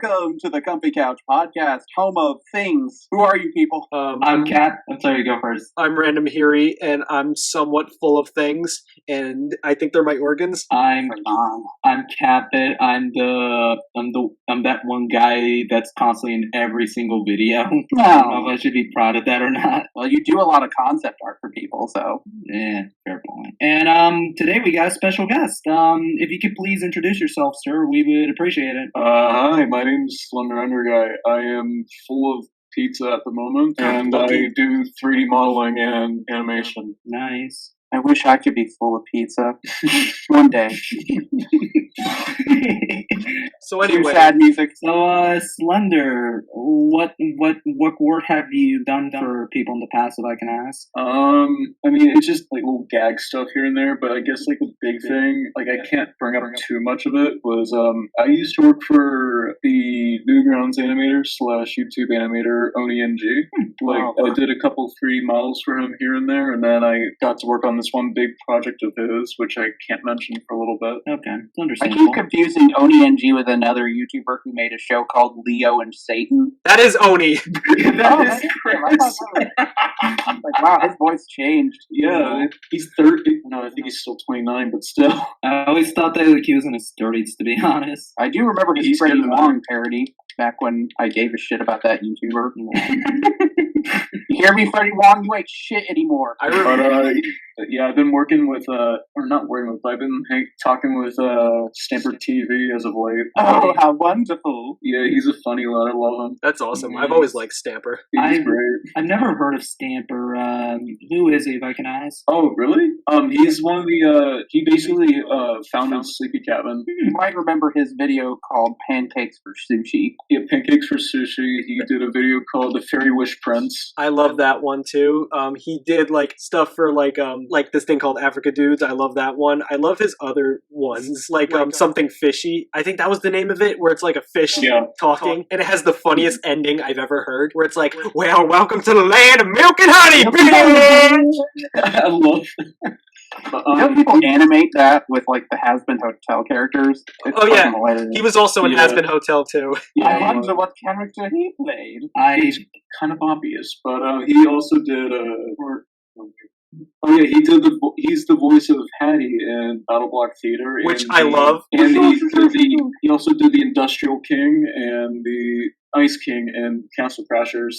welcome to the Comfy Couch Podcast, home of things. Who are you people? I'm Kat. I'm sorry, you go first. I'm Random Hiri, and I'm somewhat full of things, and I think they're my organs. I'm CatBit. I'm that one guy that's constantly in every single video. I don't know if I should be proud of that or not. Well, you do a lot of concept art for people, so. Yeah, fair point. And today we got a special guest. If you could please introduce yourself, sir, we would appreciate it. Hi, my name's SlenderEnderGuy. I am full of pizza at the moment, and I do 3D modeling and animation. Nice. I wish I could be full of pizza. One day. So anyway, sad music. So, Slender, what work have you done for people in the past, if I can ask? I mean, it's just like little gag stuff here and there, but I guess like a big thing, like I can't bring up too much of it, was I used to work for the Newgrounds animator / YouTube animator OniNG. I did a couple 3D models for him here and there, and then I got to work on this one big project of his, which I can't mention for a little bit. Okay, I understandable. keep confusing OniNG with another YouTuber who made a show called Leo and Satan. that is Oni. That is Chris. Like, wow, his voice changed. Yeah, he's 30. No, I think he's still 29, but still. I always thought that he was in his 30s, to be honest. I do remember his He's Freddie getting Wong parody back when I gave a shit about that YouTuber. You hear me, Freddie Wong? You ain't shit anymore. I remember. But yeah, I've been working with, or not working with, I've been talking with Stamper TV as of late. Oh, how wonderful. Yeah, he's a funny lad. I love him. That's awesome. I've always liked Stamper. He's great. I've never heard of Stamper. Who is he, if I can ask? Oh, really? He's one of the, he basically founded Sleepy Cabin. You might remember his video called Pancakes for Sushi. Yeah, Pancakes for Sushi. He did a video called The Fairy Wish Prince. I love that one too. He did like stuff for like this thing called Africa Dudes. I love that one. I love his other ones, like something fishy. I think that was the name of it, where it's like a fish talking, and it has the funniest ending I've ever heard, where it's like, "Well, welcome to the land of milk and honey, bitch." I love You know people animate that with like the Has-Been Hotel characters? It's hilarious. He was also in Has-Been Hotel too. I wonder what character he played. It's kind of obvious, but he also did he's the voice of Hattie in Battle Block Theater, which I love. And he also did the Industrial King and the Ice King in Castle Crashers.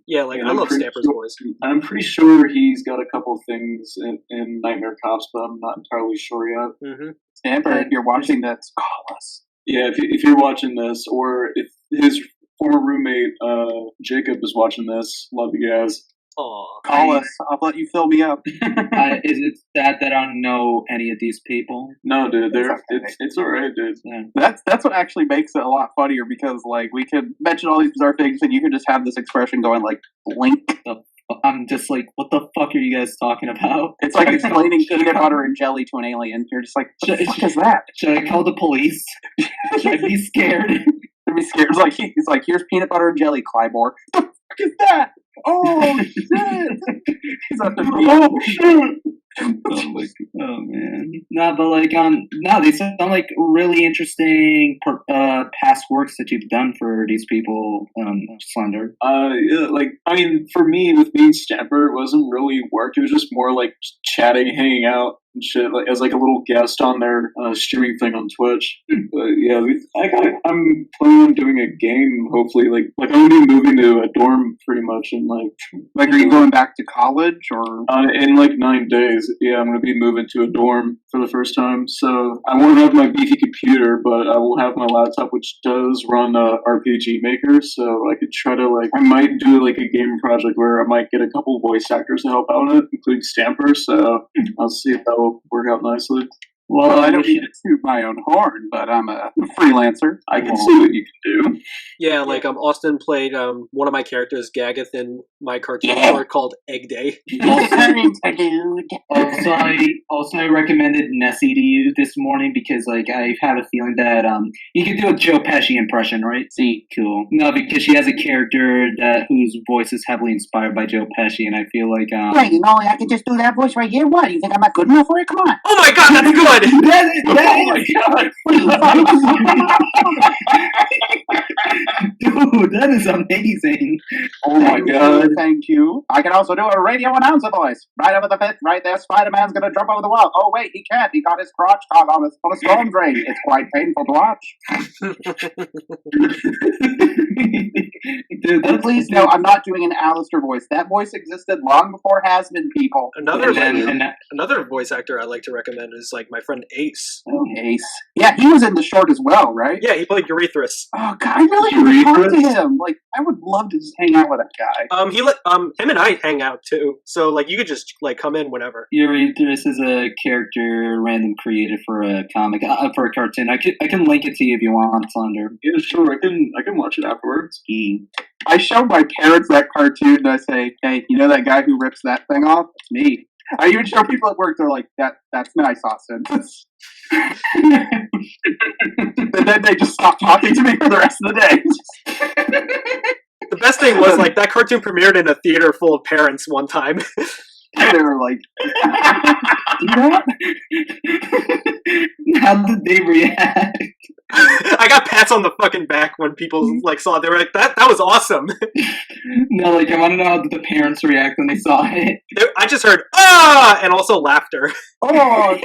Yeah, like I love Stamper's voice. I'm pretty sure he's got a couple things in Nightmare Cops, but I'm not entirely sure yet. Mm-hmm. Stamper, if you're watching this, call us. Yeah, if you're watching this, or if his former roommate Jacob is watching this, love you guys. Aww. Call us. I'll let you fill me up. Is it that I don't know any of these people? No, dude, it's alright, dude. Yeah. That's what actually makes it a lot funnier, because like we could mention all these bizarre things and you could just have this expression going like blink. I'm just like, what the fuck are you guys talking about? It's like explaining peanut butter and jelly to an alien. You're just like, what the fuck is that? Should I call the police? Should I be scared? I'd be scared. It's like here's peanut butter and jelly, Clybor. What the fuck is that? Oh shit! He's at the Oh shit! Oh man, no, but like no, they sound like really interesting past works that you've done for these people, Slender. Yeah, like I mean, for me with being Stamper, it wasn't really work. It was just more like chatting, hanging out, and shit, like as like a little guest on their streaming thing on Twitch. But yeah, I'm planning on doing a game. Hopefully, like I'm gonna be moving to a dorm pretty much in like are you going back to college or in like 9 days? Yeah, I'm gonna be moving to a dorm for the first time. So I won't have my beefy computer, but I will have my laptop, which does run RPG Maker. So I could try to I might do like a game project where I might get a couple voice actors to help out on it, including Stamper. So I'll see if that will work out nicely. Well, I don't need to toot my own horn, but I'm a freelancer. I can see what you can do. Yeah, like Austin played one of my characters, Gaggeth, in my cartoon short called Egg Day. Also, I recommended Nessie to you this morning because like I have a feeling that you could do a Joe Pesci impression, right? See, cool. No, because she has a character whose voice is heavily inspired by Joe Pesci, and I feel like Wait, you know, I can just do that voice right here. What? You think I'm not good enough for it? Come on. Oh my god, that's good. that is is amazing. Oh my god, thank you. I can also do a radio announcer voice. Right over the pit, right there, Spider-Man's gonna jump over the wall. Oh wait, he can't. He got his crotch caught on a storm drain. It's quite painful to watch. Dude, And please no, I'm not doing an Alistair voice. That voice existed long before has-been people. Another voice actor I like to recommend is like my friend Ace. Oh, Ace. Yeah, he was in the short as well, right? Yeah, he played Urethris. Oh god, I really want to talk to him. Like, I would love to just hang out with that guy. Him and I hang out too. So like, you could just like come in whenever. Urethris is a character random created for a comic, for a cartoon. I can link it to you if you want, Slender. Yeah, sure. I can watch it afterwards. I show my parents that cartoon and I say, hey, you know that guy who rips that thing off? It's me. I even show people at work, they're like, that's nice, Austin. And then they just stop talking to me for the rest of the day. The best thing was like that cartoon premiered in a theater full of parents one time. They were like, you know what? How did they react? I got pats on the fucking back when people like saw it. They were like, that was awesome. No, like I want to know how did the parents react when they saw it. I just heard ah and also laughter. Oh, God,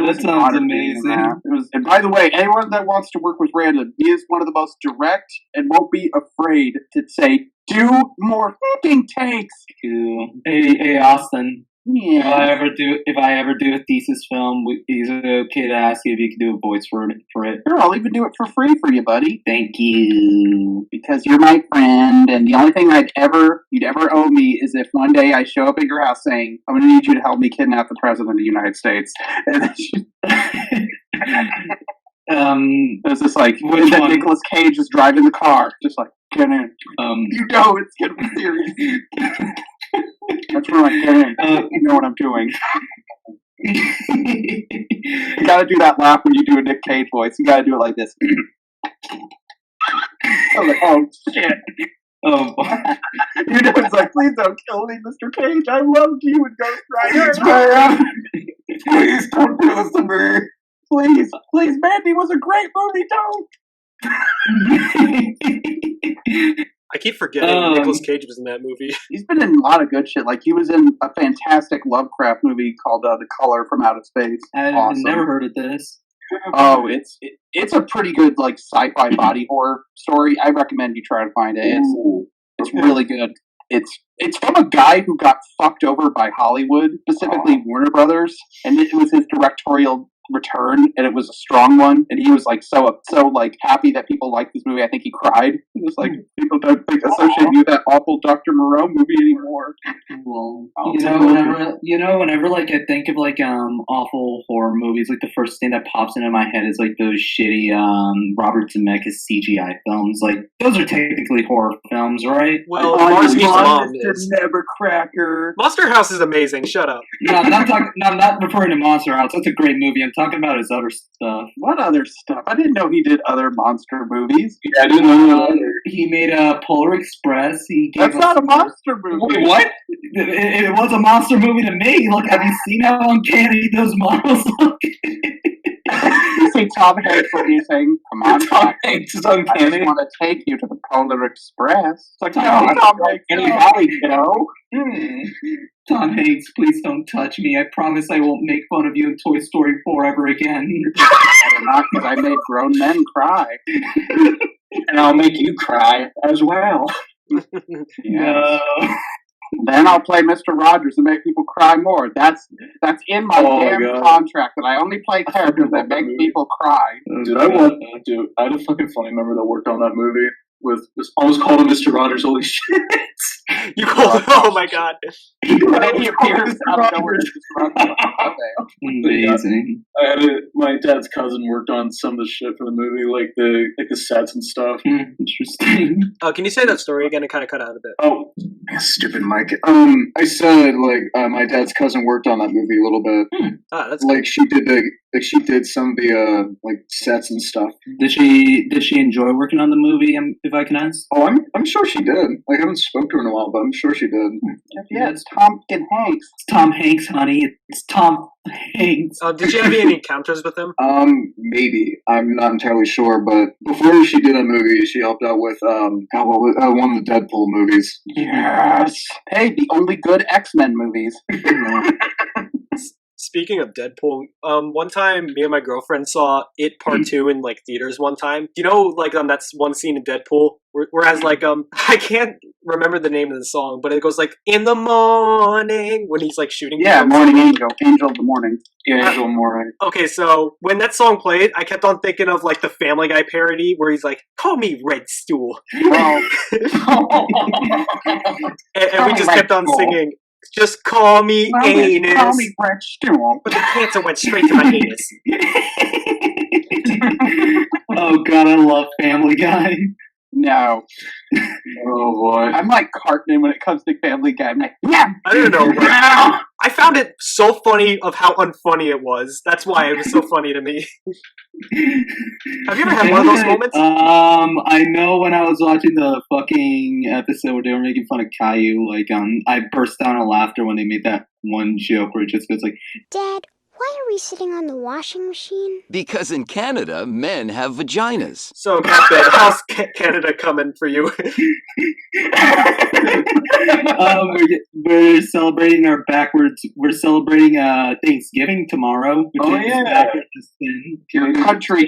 that sounds amazing. And by the way, anyone that wants to work with Random, he is one of the most direct and won't be afraid to say, do more fucking takes. Cool. Hey, Austin. Yeah. If I ever do a thesis film, is it okay to ask you if you can do a voice for it? Sure, I'll even do it for free for you, buddy. Thank you. Because you're my friend, and the only thing you'd ever owe me is if one day I show up at your house saying, I'm going to need you to help me kidnap the President of the United States. It's just like, when that Nicolas Cage is driving the car, just like, get in. You know it's going to be serious. That's right, get in. You know what I'm doing. You gotta do that laugh when you do a Nick Cage voice. You gotta do it like this. I was like, oh shit. Oh, You know, it's like, please don't kill me, Mr. Cage. I loved you and Ghost Rider. Please don't do this to me. Please, Mandy was a great movie, don't. I keep forgetting Nicolas Cage was in that movie. He's been in a lot of good shit. Like, he was in a fantastic Lovecraft movie called The Color from Outer Space. I've never heard of this. Oh, it's a pretty good, like, sci-fi body horror story. I recommend you try to find it. It's really good. It's from a guy who got fucked over by Hollywood, specifically Warner Brothers, and it was his directorial return, and it was a strong one, and he was like so like happy that people liked this movie. I think he cried. It was like, people don't associate you with that awful Dr. Moreau movie anymore. Well, whenever like I think of like awful horror movies, like the first thing that pops into my head is like those shitty Robert Zemeckis CGI films. Like those are technically horror films, right? Well, Mars Meets Mom is. Never Cracker. Monster House is amazing. Shut up. No, I'm not referring to Monster House. That's a great movie. I'm talking about his other stuff. What other stuff? I didn't know he did other monster movies. Yeah, I didn't know. He made Polar Express. That's not a monster movie. Wait, what? It was a monster movie to me. Look, have you seen how uncanny those models look? You see Tom Hanks when he's saying, come on, Tom Hanks is uncanny. I just want to take you to the Polar Express. It's like, no, Tom Hanks, anybody, Tom Hanks, please don't touch me. I promise I won't make fun of you in Toy Story 4 ever again. Not because I made grown men cry. And I'll make you cry as well. No. Then I'll play Mr. Rogers and make people cry more. That's in my damn contract that I only play characters that make people cry. Dude, I had a fucking funny member that worked on that movie. I was called him Mr. Rogers. Holy shit! You called him? Oh my god! And then he appears out of nowhere. Amazing. My dad's cousin worked on some of the shit for the movie, like the sets and stuff. Interesting. Can you say that story again? It kind of cut out a bit. Oh, stupid Mike. I said my dad's cousin worked on that movie a little bit. That's like good. She did some of the sets and stuff. Did she enjoy working on the movie? If I can ask. Oh, I'm sure she did. Like, I haven't spoken to her in a all, but I'm sure she did. Yeah, it's Tom and Hanks. It's Tom Hanks, honey. It's Tom Hanks. Did you have any encounters with him? Maybe. I'm not entirely sure, but before she did a movie, she helped out with one of the Deadpool movies. Yes. Hey, the only good X-Men movies. Speaking of Deadpool, one time me and my girlfriend saw It Part 2 in like theaters one time. You know, like that's one scene in Deadpool, whereas like I can't remember the name of the song, but it goes like in the morning when he's like shooting. Yeah, Morning Angel, Angel of the Morning. Yeah, Angel Morning. Okay, so when that song played, I kept on thinking of like the Family Guy parody where he's like, "Call me Red Stool," Well, and we just kept on singing. Just call me anus. Call me Red Stool. But the cancer went straight to my anus. Oh god, I love Family Guy. No. Oh boy. I'm like Cartman when it comes to Family Guy. I'm like, yeah. I don't know. But I found it so funny of how unfunny it was. That's why it was so funny to me. Have you ever had one of those moments? I know when I was watching the fucking episode where they were making fun of Caillou, like, I burst down in laughter when they made that one joke where it just goes like, Dad, why are we sitting on the washing machine? Because in Canada, men have vaginas. So, CatBit, how's Canada coming for you? we're celebrating we're celebrating Thanksgiving tomorrow. Oh yeah. The country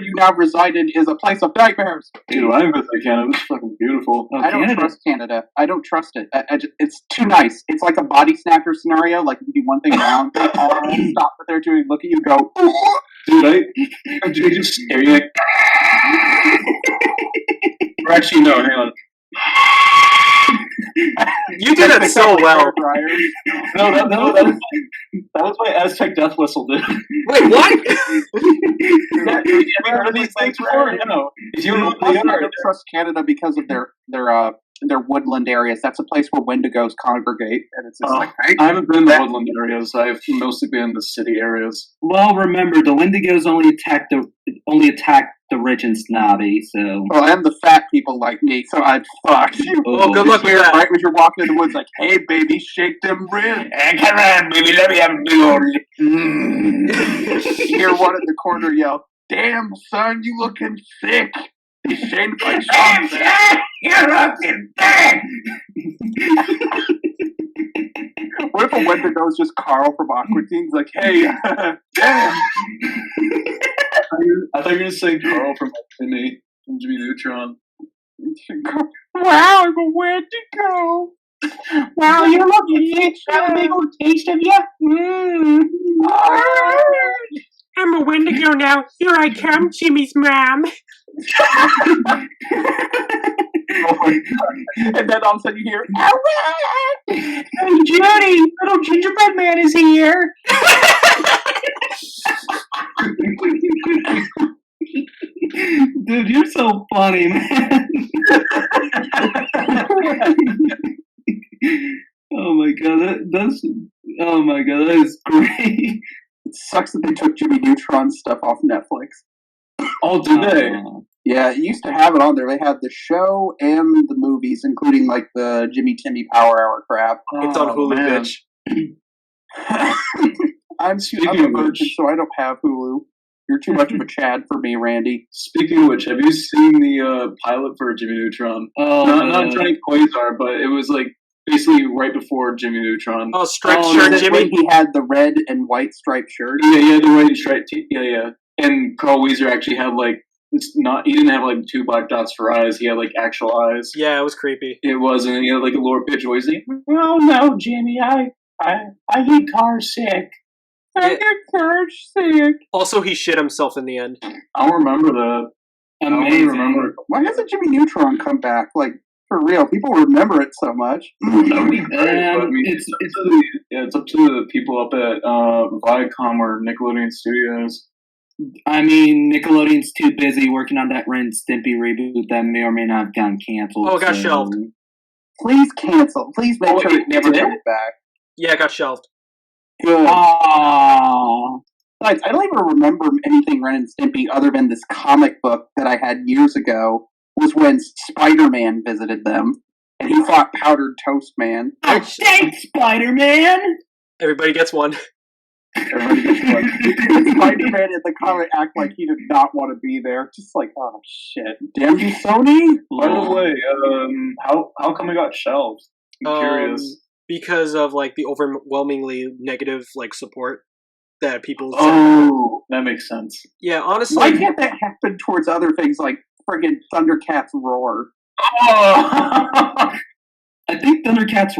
you now reside in is a place of nightmares. Dude, I visit Canada. It's fucking beautiful. I don't trust Canada. I don't trust it. It's too nice. It's like a body snatcher scenario. Like if you do one thing wrong, they all stop what they're doing, look at you, go. Dude, I just stare you like. Or actually, no. Hang on. You do that so well. No, that was my Aztec death whistle, dude. Wait, what? Have you heard of these things before? No. If you know I don't trust Canada because of their woodland areas. That's a place where Wendigos congregate, and it's just I haven't been in the woodland areas. I've mostly been in the city areas. Well, remember, the Wendigos only attack the rich and snobby, so... Well, and the fat people like me, so I'd fuck. Well, good luck with that. Right when you're walking in the woods, like, hey, baby, shake them ribs. Hey, come on, baby, let me have a big old... You hear one in the corner yell, damn, son, you looking thick. He's shamed by Sean. You're looking thick! What if a Wendigo's just Carl from Awkward Teens? Like, hey, damn. I thought you were going to say Carl from Timmy from Jimmy Neutron. Wow, I'm a Wendigo. Wow, you're looking thick. Have a big old taste of you. I'm a Wendigo now. Here I come, Jimmy's mom. Oh my God. And then all of a sudden you hear, Hey, Judy! Little gingerbread man is here! Dude, you're so funny, man. Oh my god, that is great. It sucks that they took Jimmy Neutron's stuff off Netflix. Oh, did they? Yeah, it used to have it on there. They had the show and the movies, including like the Jimmy Timmy Power Hour crap. It's on Hulu, bitch. I'm a virgin, so I don't have Hulu. You're too much of a Chad for me, Randy. Speaking of which, have you seen the pilot for Jimmy Neutron? Not Johnny Quasar, but it was like basically right before Jimmy Neutron. Oh, striped shirt, Jimmy. He had the red and white striped shirt. Yeah, he had the red and striped. Yeah. And Carl Weezer actually had like he didn't have like two black dots for eyes. He had like actual eyes. Yeah, it was creepy. It was, and he had like a lower pitch voice. Oh no, Jimmy, I get car sick. I get car sick. Also, he shit himself in the end. I don't remember that. Amazing. Remember. Why hasn't Jimmy Neutron come back? Like, for real, people remember it so much. It's up to the people up at Viacom or Nickelodeon Studios. I mean, Nickelodeon's too busy working on that Ren and Stimpy reboot that may or may not have gotten canceled. Oh, it got shelved. Please cancel. Please make sure it never comes back. Yeah, it got shelved. Good. Aww. Besides, I don't even remember anything Ren and Stimpy other than this comic book that I had years ago. Was when Spider-Man visited them. And he fought Powdered Toast Man. Oh, thanks, Spider-Man! Everybody gets one. Everybody gets one. Spider-Man in the comic act like he did not want to be there. Just like, oh shit. Damn you, Sony! By the way, how come it got shelved? I'm curious. Because of like the overwhelmingly negative like support that people. Oh, that makes sense. Yeah, honestly. Why can't that happen towards other things like friggin' Thundercats Roar? Oh! I think Thundercats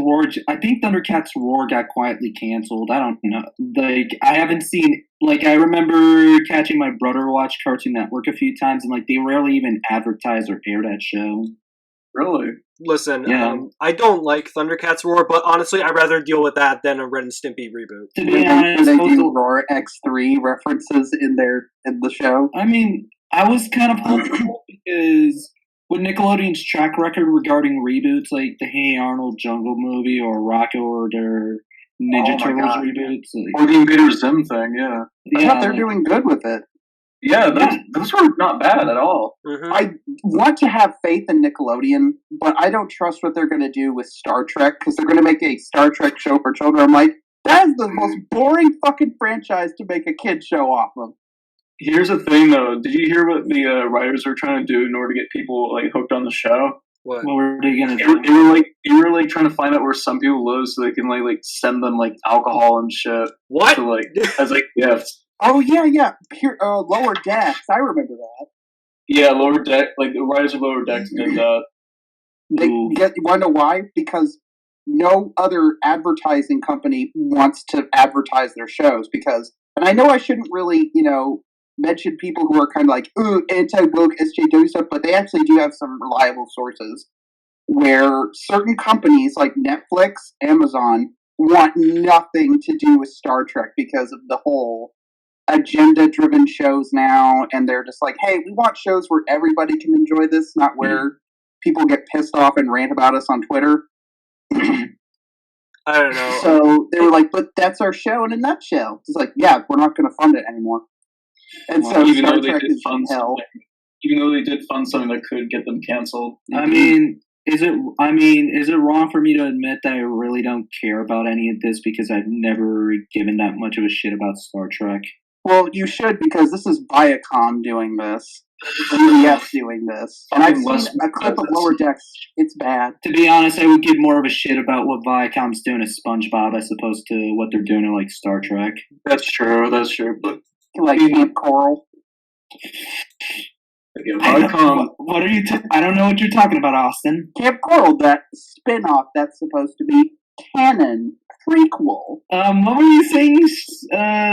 Roar got quietly canceled. I don't know. Like, I haven't seen. Like, I remember catching my brother watch Cartoon Network a few times, and like they rarely even advertise or air that show. Really? Listen, Yeah. I don't like Thundercats Roar, but honestly, I'd rather deal with that than a Ren and Stimpy reboot. To be honest, they do Roar X3 references in the show. I mean, I was kind of hopeful because with Nickelodeon's track record regarding reboots, like the Hey Arnold Jungle movie or Rocco or their Ninja Turtles reboots, like, Or the Invader Zim thing, yeah. I thought they're doing good with it. Yeah, those were not bad at all. Mm-hmm. I want to have faith in Nickelodeon, but I don't trust what they're going to do with Star Trek, because they're going to make a Star Trek show for children. I'm like, that is the most boring fucking franchise to make a kid show off of. Here's the thing, though. Did you hear what the writers are trying to do in order to get people like hooked on the show? What? What were they gonna They do? were like trying to find out where some people live so they can like send them like alcohol and shit. What? To, like as like gifts. Oh, yeah. Lower Decks. I remember that. Yeah, Lower Deck. Like the writers of Lower Decks did that. You want to know why? Because no other advertising company wants to advertise their shows. And I know I shouldn't really, mention people who are kind of like, ooh, anti-woke SJW stuff, but they actually do have some reliable sources where certain companies like Netflix, Amazon, want nothing to do with Star Trek because of the whole agenda-driven shows now, and they're just like, hey, we want shows where everybody can enjoy this, not where people get pissed off and rant about us on Twitter. I don't know. So they were like, but that's our show in a nutshell. It's like, yeah, we're not going to fund it anymore. And so even Star though Trek they did is fund in hell. even though they did fund something that could get them canceled. I mean, is it wrong for me to admit that I really don't care about any of this because I've never given that much of a shit about Star Trek? Well, you should, because this is Viacom doing this. CBS doing this. And I've seen a clip of Lower Decks. It's bad. To be honest, I would give more of a shit about what Viacom's doing to SpongeBob as opposed to what they're doing to, like, Star Trek. That's true, but Like Camp Coral. again, Viacom. What are you? I don't know what you're talking about, Austin. Camp Coral, that spin-off that's supposed to be canon prequel. What were you saying,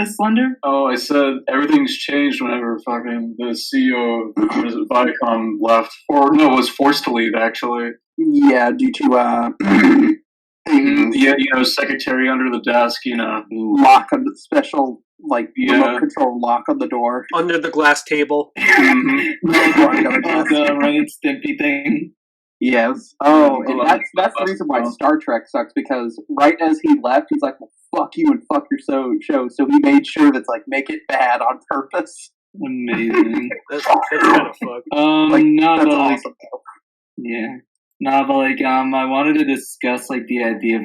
Slender? Oh, I said everything's changed whenever fucking the CEO of Viacom left. Or no, was forced to leave, actually. Yeah, due to Yeah, secretary under the desk, lock on the special remote control lock on the door. Under the glass table. The Ren and Stimpy thing. Yes. Oh, and that's the reason why Star Trek sucks, because right as he left, he's like, well, fuck you and fuck your show. So he made sure that's like, make it bad on purpose. Amazing. That's kind of fucked. That's awesome. Yeah. No, but I wanted to discuss the idea of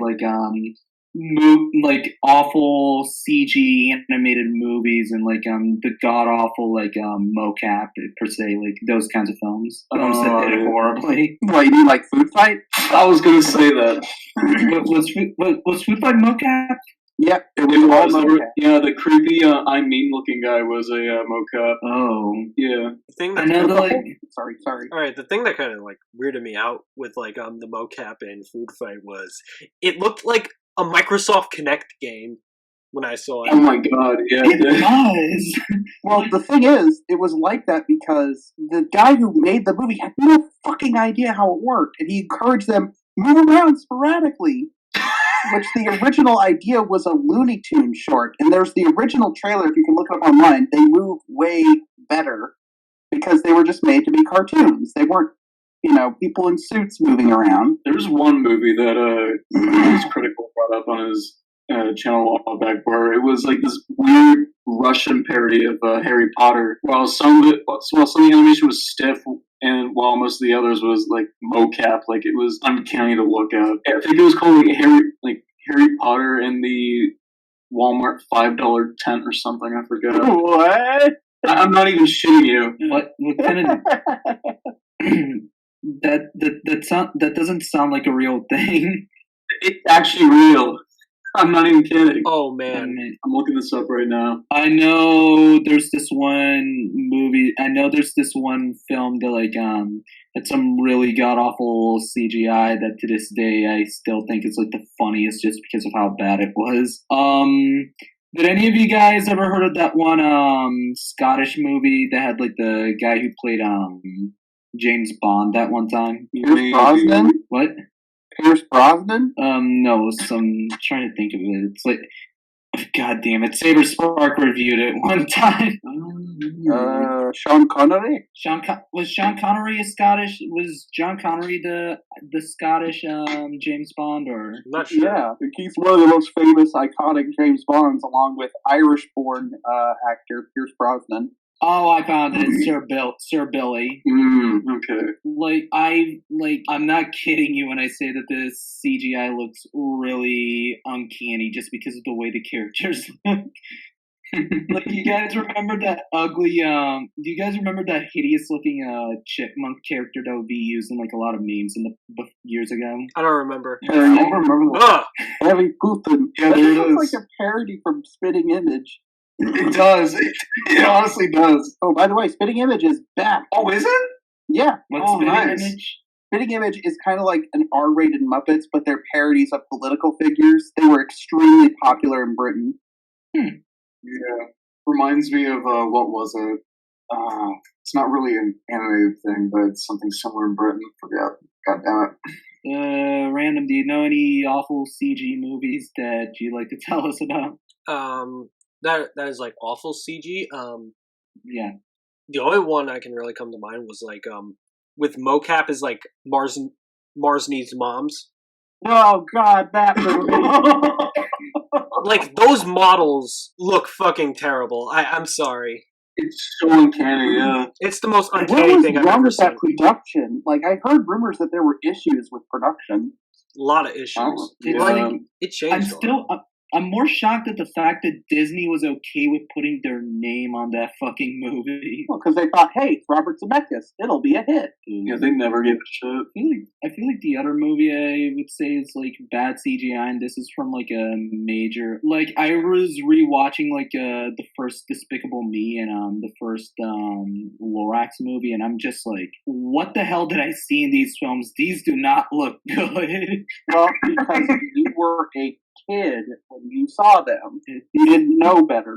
awful CG animated movies and the god awful mocap per se, those kinds of films. I don't say it horribly. What, you mean like Food Fight? I was gonna say that. Was Food Fight mocap? Yep, it was all mocap. Yeah, the creepy, looking guy was a mocap. Oh, yeah. The thing I know Sorry. All right, the thing that kind of weirded me out with the mocap in Food Fight was it looked like a Microsoft Kinect game when I saw it. Oh my god, yeah. it was. Well, the thing is, it was like that because the guy who made the movie had no fucking idea how it worked, and he encouraged them move around sporadically. Which the original idea was a Looney Tunes short, and there's the original trailer. If you can look it up online, they move way better because they were just made to be cartoons. They weren't, people in suits moving around. There's one movie that his critical brought up on his channel a while back, where it was like this weird Russian parody of Harry Potter. While some of the animation was stiff, and while most of the others was like mocap, like it was uncanny to look at. I think it was called Harry Potter and the Walmart $5 tent or something. I forget. What? I'm not even shitting you. What kind of that doesn't sound like a real thing. It's actually real. I'm not even kidding. Oh man, I'm looking this up right now. I know there's this one movie. I know there's this one film that it's some really god awful CGI that to this day I still think is like the funniest just because of how bad it was. Did any of you guys ever heard of that one Scottish movie that had like the guy who played James Bond that one time? Pierce Brosnan? What? Pierce Brosnan? No, I'm trying to think of it. It's like, god damn it, Saber Spark reviewed it one time. Sean Connery? Was Sean Connery a Scottish? Was John Connery the Scottish James Bond or? I'm not sure. Yeah, he's one of the most famous, iconic James Bonds, along with Irish-born actor Pierce Brosnan. Oh, I found it. Sir Billy. Okay. I'm not kidding you when I say that this CGI looks really uncanny just because of the way the characters look. Like, you guys remember that ugly, do you guys remember that hideous looking chipmunk character that would be used in like a lot of memes years ago? I don't remember. I don't remember Ugh! Heavy Putin. Yeah, That there it looks is. like a parody from Spitting Image. It does. It honestly does. Oh, by the way, Spitting Image is back. Oh, is it? Yeah. What's Oh, Spitting nice. Image? Spitting Image is kind of like an R-rated Muppets, but they're parodies of political figures. They were extremely popular in Britain. Yeah. Reminds me of, what was it? It's not really an animated thing, but it's something similar in Britain. Forget. God damn it. Random, do you know any awful CG movies that you'd like to tell us about? That is like awful CG. Yeah. The only one I can really come to mind was like with mocap is like Mars Needs Moms. Oh, God, that movie. Like those models look fucking terrible. I'm sorry. It's so uncanny, yeah. It's the most What uncanny was thing I've wrong ever with that seen. production? Like, I heard rumors that there were issues with production. A lot of issues. It's Yeah. like, It changed. I'm more shocked at the fact that Disney was okay with putting their name on that fucking movie. Because they thought, hey, it's Robert Zemeckis. It'll be a hit. Yeah, they never give a shit. I feel like the other movie I would say is like bad CGI, and this is from like a major. Like I was rewatching like the first Despicable Me and the first Lorax movie, and I'm just like, what the hell did I see in these films? These do not look good. Well, because you were a kid when you saw them. You didn't know better.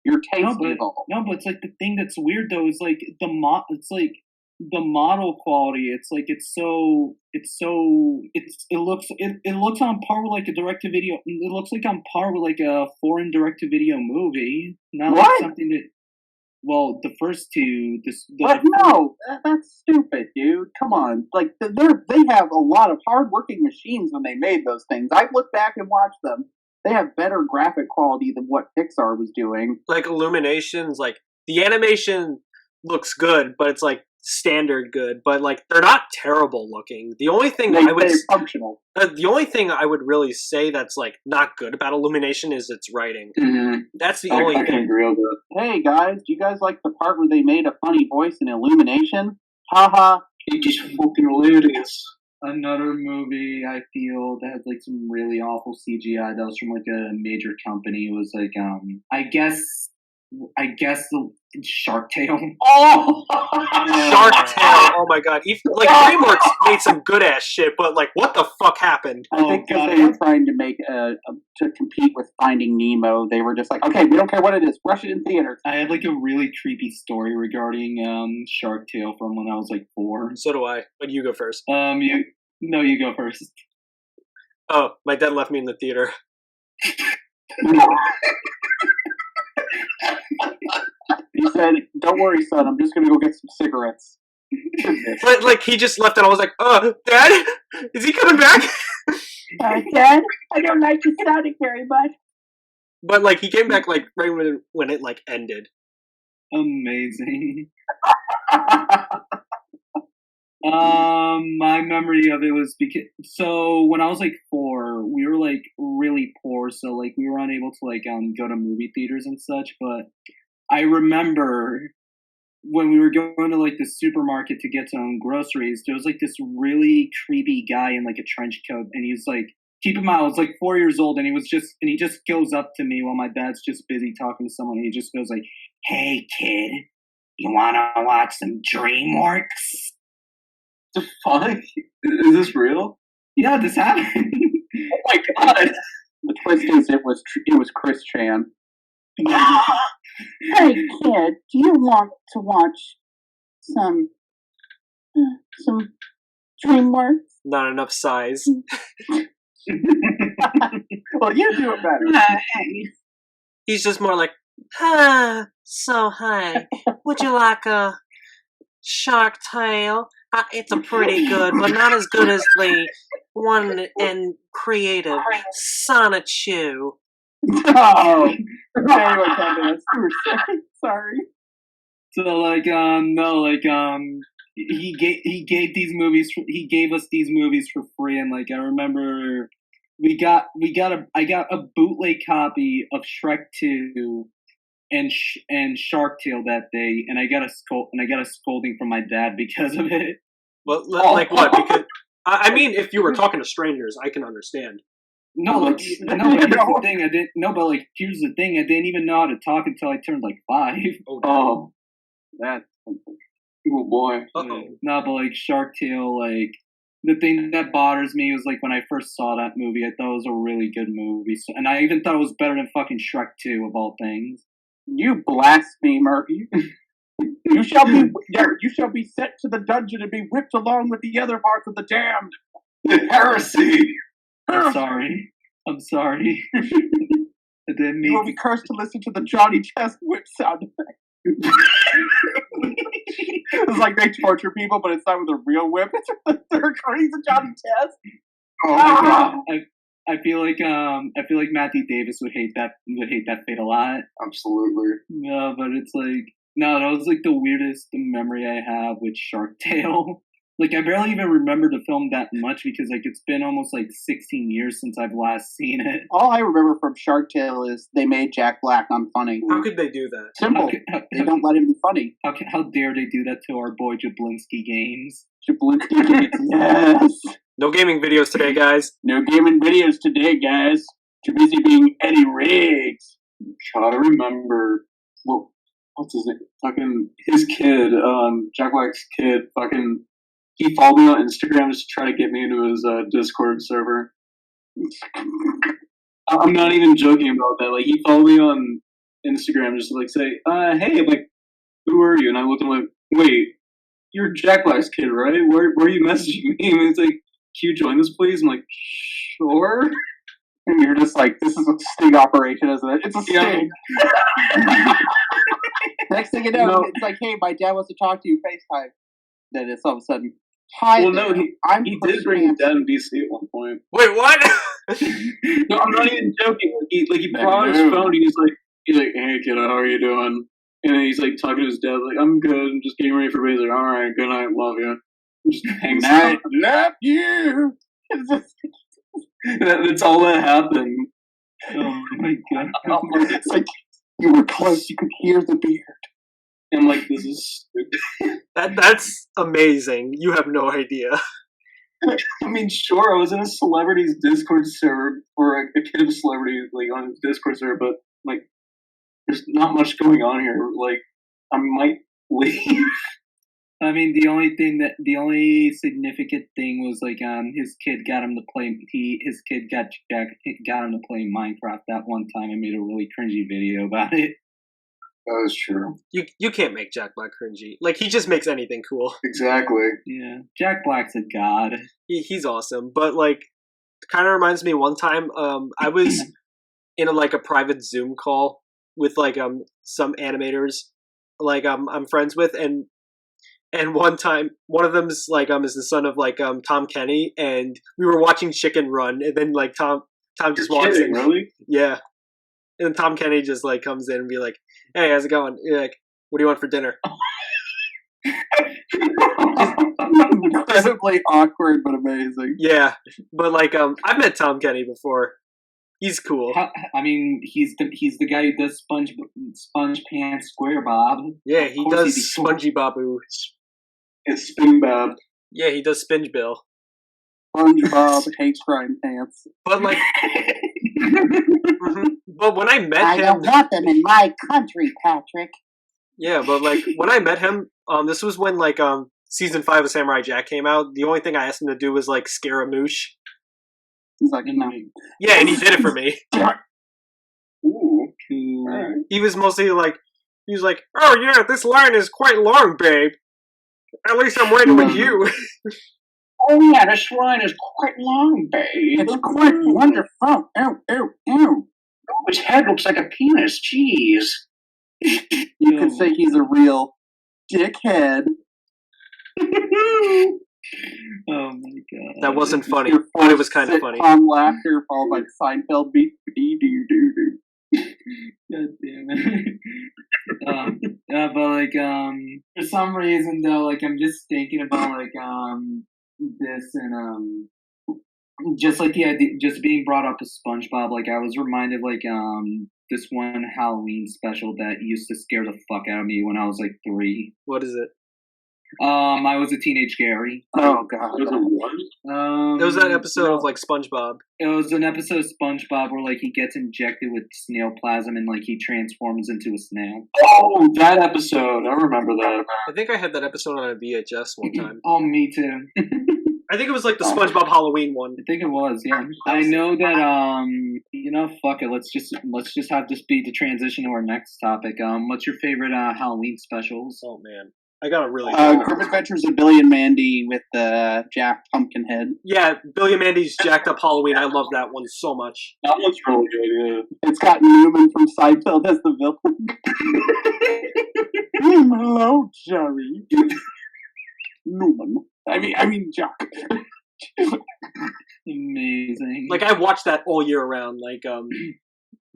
Your taste evolved. No, but it's like the thing that's weird though is like it's like the model quality. It looks on par with like a direct to video. It looks like on par with like a foreign direct to video movie. Not like What? something that. Well, the first two. What? No, that's stupid, dude. Come on. Like, they have a lot of hard-working machines when they made those things. I've looked back and watched them. They have better graphic quality than what Pixar was doing. Like Illuminations, like the animation looks good, but it's like standard good. But like they're not terrible looking. The only thing They're functional. the only thing I would really say that's like not good about Illumination is its writing. Mm-hmm. That's the I only can thing. agree with that. Hey, guys, do you guys like the part where they made a funny voice in Illumination? Haha. It's just fucking hilarious. Another movie I feel that has like some really awful CGI that was from like a major company was like I guess the Shark Tale. Oh! Shark Tale. Oh my god. Even, like DreamWorks made some good ass shit, but like what the fuck happened? I think because they were trying to make to compete with Finding Nemo, they were just like, okay, we don't care what it is, rush it in theaters. I have like a really creepy story regarding Shark Tale from when I was like 4. So do I. But you go first. You go first. Oh, my dad left me in the theater. He said, don't worry, son, I'm just going to go get some cigarettes. But like he just left and I was like, Dad? Is he coming back? Dad, I don't like your Sonic very much. But like he came back like right when it like ended. Amazing. My memory of it was because when I was like 4, we were like really poor, so like we were unable to like go to movie theaters and such. But I remember when we were going to like the supermarket to get some groceries, there was like this really creepy guy in like a trench coat, and he's like, keep in mind, I was like 4 years old, and he just goes up to me while my dad's just busy talking to someone, and he just goes like, "Hey kid, you wanna watch some DreamWorks?" The fuck? Is this real? Yeah, this happened. Oh my god! The twist is it was Chris Chan. Hey kid, do you want to watch some DreamWorks? Not enough size. Well, you do it better. He's just more like, so hi, would you like a Shark Tale? It's a pretty good, but not as good as the one and creative Sonichu. Oh, anyway, Kevin, sorry. So like no like he gave us these movies for free, and like I remember I got a bootleg copy of Shrek 2 and Shark Tale that day, and I got a scolding from my dad because of it. Well, like what? Because I mean, if you were talking to strangers, I can understand. But here's the thing. Here's the thing. I didn't even know how to talk until I turned like 5. Oh, That's oh boy. Uh-oh. No, but like Shark Tale, like the thing that bothers me was like when I first saw that movie, I thought it was a really good movie, and I even thought it was better than fucking Shrek 2 of all things. You blasphemer! You shall be sent to the dungeon and be whipped along with the other hearts of the damned. Heresy! I'm sorry. I didn't You will mean. be cursed to listen to the Johnny Test whip sound effect. It's like they torture people, but it's not with a real whip. It's with the recordings of Johnny Test. Oh my god. I feel like Matthew Davis would hate that fate a lot. Absolutely. No, but it's like that was like the weirdest memory I have with Shark Tale. Like I barely even remember the film that much because like it's been almost like 16 years since I've last seen it. All I remember from Shark Tale is they made Jack Black unfunny. How could they do that? Simple. They don't let him be funny. How dare they do that to our boy Jablinski Games? Jablinski, yes. No gaming videos today, guys. No gaming videos today, guys. Too busy being Eddie Riggs. Try to remember what's his name? Fucking his kid, Jack Black's kid, fucking he followed me on Instagram just to try to get me into his Discord server. I'm not even joking about that. Like he followed me on Instagram just to like say, hey, like, who are you? And I looked at him like, wait, you're Jack Black's kid, right? Where are you messaging me? And it's like, can you join this please? I'm like, sure. And you're just like, this is a sting operation, isn't it? It's a sting. Next thing you know, it's like, hey, my dad wants to talk to you, FaceTime. Then it's all of a sudden, hi. Well, no, he did bring his dad in BC at one point. Wait, what? No, I'm not even joking. He brought his phone. He's like, hey kiddo, how are you doing? And then he's like talking to his dad, like, I'm good. I'm just getting ready for bed. He's like, all right, good night, love you. Just hangs out. Love you. That's all that happened. Oh my god! It's like you were close. You could hear the beard. I'm like, this is stupid. That's amazing. You have no idea. I mean, sure, I was in a celebrity's Discord server, or a kid of a celebrity, like, on his Discord server, but, like, there's not much going on here. Like, I might leave. I mean, the only significant thing was like his kid got him to play. His kid got him to play Minecraft that one time and made a really cringy video about it. That is true. You can't make Jack Black cringy. Like, he just makes anything cool. Exactly. Yeah, Jack Black's a god. He's awesome. But, like, kind of reminds me one time, I was in a private Zoom call with, like, some animators, like, I'm friends with, and one time, one of them is is the son of Tom Kenny, and we were watching Chicken Run, and then Tom just walks in. Really? Yeah. And Tom Kenny just comes in and be like, "Hey, how's it going?" You're like, "What do you want for dinner?" Incredibly awkward, but amazing. Yeah, but like I've met Tom Kenny before. He's cool. I mean, he's the guy who does Sponge Pants Square Bob. Yeah, he does Spongy Babu. It's Spin Bob. Yeah, he does Spinge Bill. SpongeBob hates crime pants. But like, but when I met I him, don't want them in my country, Patrick. yeah, but like when I met him, this was when like season 5 of Samurai Jack came out. The only thing I asked him to do was like scare a moosh. He's like, no. Yeah, and he did it for me. Ooh. Cool. He was mostly like, he was like, oh yeah, this line is quite long, babe. At least I'm waiting with you. Oh yeah, this line is quite long, babe. It's quite wonderful. Ew, ew, ew. Oh, his head looks like a penis. Jeez. You could say he's a real dickhead. Oh my god. That wasn't funny, Your but it was kind of funny. sitcom laughter followed by Seinfeld beat. God damn it. Yeah, but like for some reason though, like I'm just thinking about like this and just like the idea, just being brought up as SpongeBob, like I was reminded like this one Halloween special that used to scare the fuck out of me when I was like 3. What is it? I was a teenage Gary. Oh god. Was it one? It was that episode of like SpongeBob. It was an episode of SpongeBob where like he gets injected with snail plasm and like he transforms into a snail. Oh, that episode. I remember that. I think I had that episode on a VHS one time. Oh, me too. I think it was like the SpongeBob Halloween one. I think it was, yeah. I know that you know, fuck it, let's just have this be the transition to our next topic. What's your favorite Halloween specials? Oh man, I got a really Grim Adventures of Billy and Mandy with the Jack Pumpkinhead. Yeah, Billy and Mandy's Jacked Up Halloween. I love that one so much. That one's really good, yeah. It's got Newman from Seinfeld as the villain. Hello, Jerry. Newman. I mean Jack. Amazing. Like I watch that all year round. Like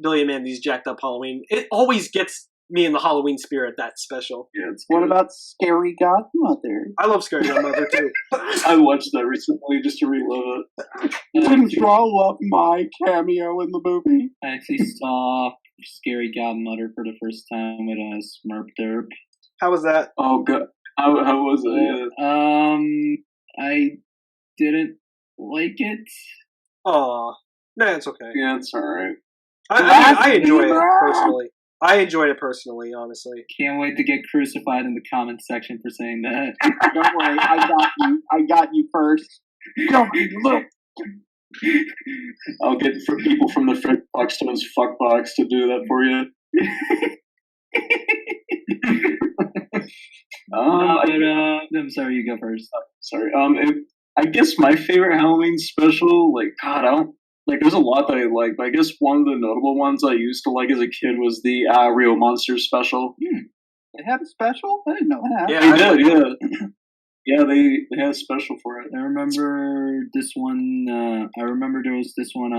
Billy and Mandy's Jacked Up Halloween. It always gets me in the Halloween spirit. That special. Yeah, it's What good. about Scary Godmother? I love Scary Godmother too. I watched that recently just to relive it. Didn't y'all love my cameo in the movie? I actually saw Scary Godmother for the first time with Smurf Derp. How was that? Oh god. How was it? I didn't like it. Aw. Nah, it's okay. Yeah, it's alright. I enjoy it personally. I enjoyed it personally, honestly. Can't wait to get crucified in the comments section for saying that. Don't worry, I got you first. Don't look. I'll get people from the Frick Buxton's fuck box to do that for you. I'm sorry, you go first. Sorry. I guess my favorite Halloween special, like, God, I don't like. There's a lot that I like, but I guess one of the notable ones I used to like as a kid was the Real Monsters special. They had a special? I didn't know that. Yeah, They did, yeah. Yeah, they had a special for it. I remember this one. I remember there was this one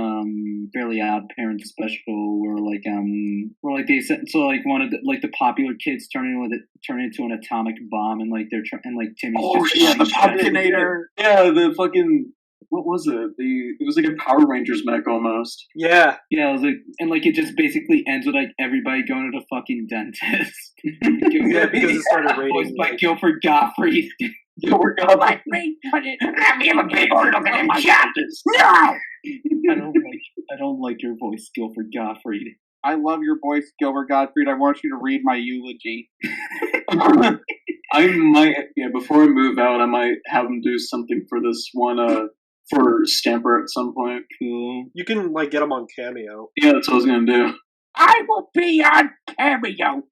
Fairly Odd Parents special where they said so like one of the popular kids turn into an atomic bomb and like they're and like Timmy's just the Pumpkinator. Yeah, the fucking what was it? It was like a Power Rangers mech almost. Yeah. Yeah, it was like and like it just basically ends with like everybody going to the fucking dentist. Yeah, because it started raining. Voiced by Guilford Gottfried. We're going like, Let me have a big old look at them chapters. No! I don't like your voice, Guilford Gottfried. I love your voice, Gilbert Gottfried. I want you to read my eulogy. I might, before I move out, I might have them do something for this one, for Stamper at some point. Cool. You can like get them on Cameo. Yeah, that's what I was gonna do. I will be on Cameo.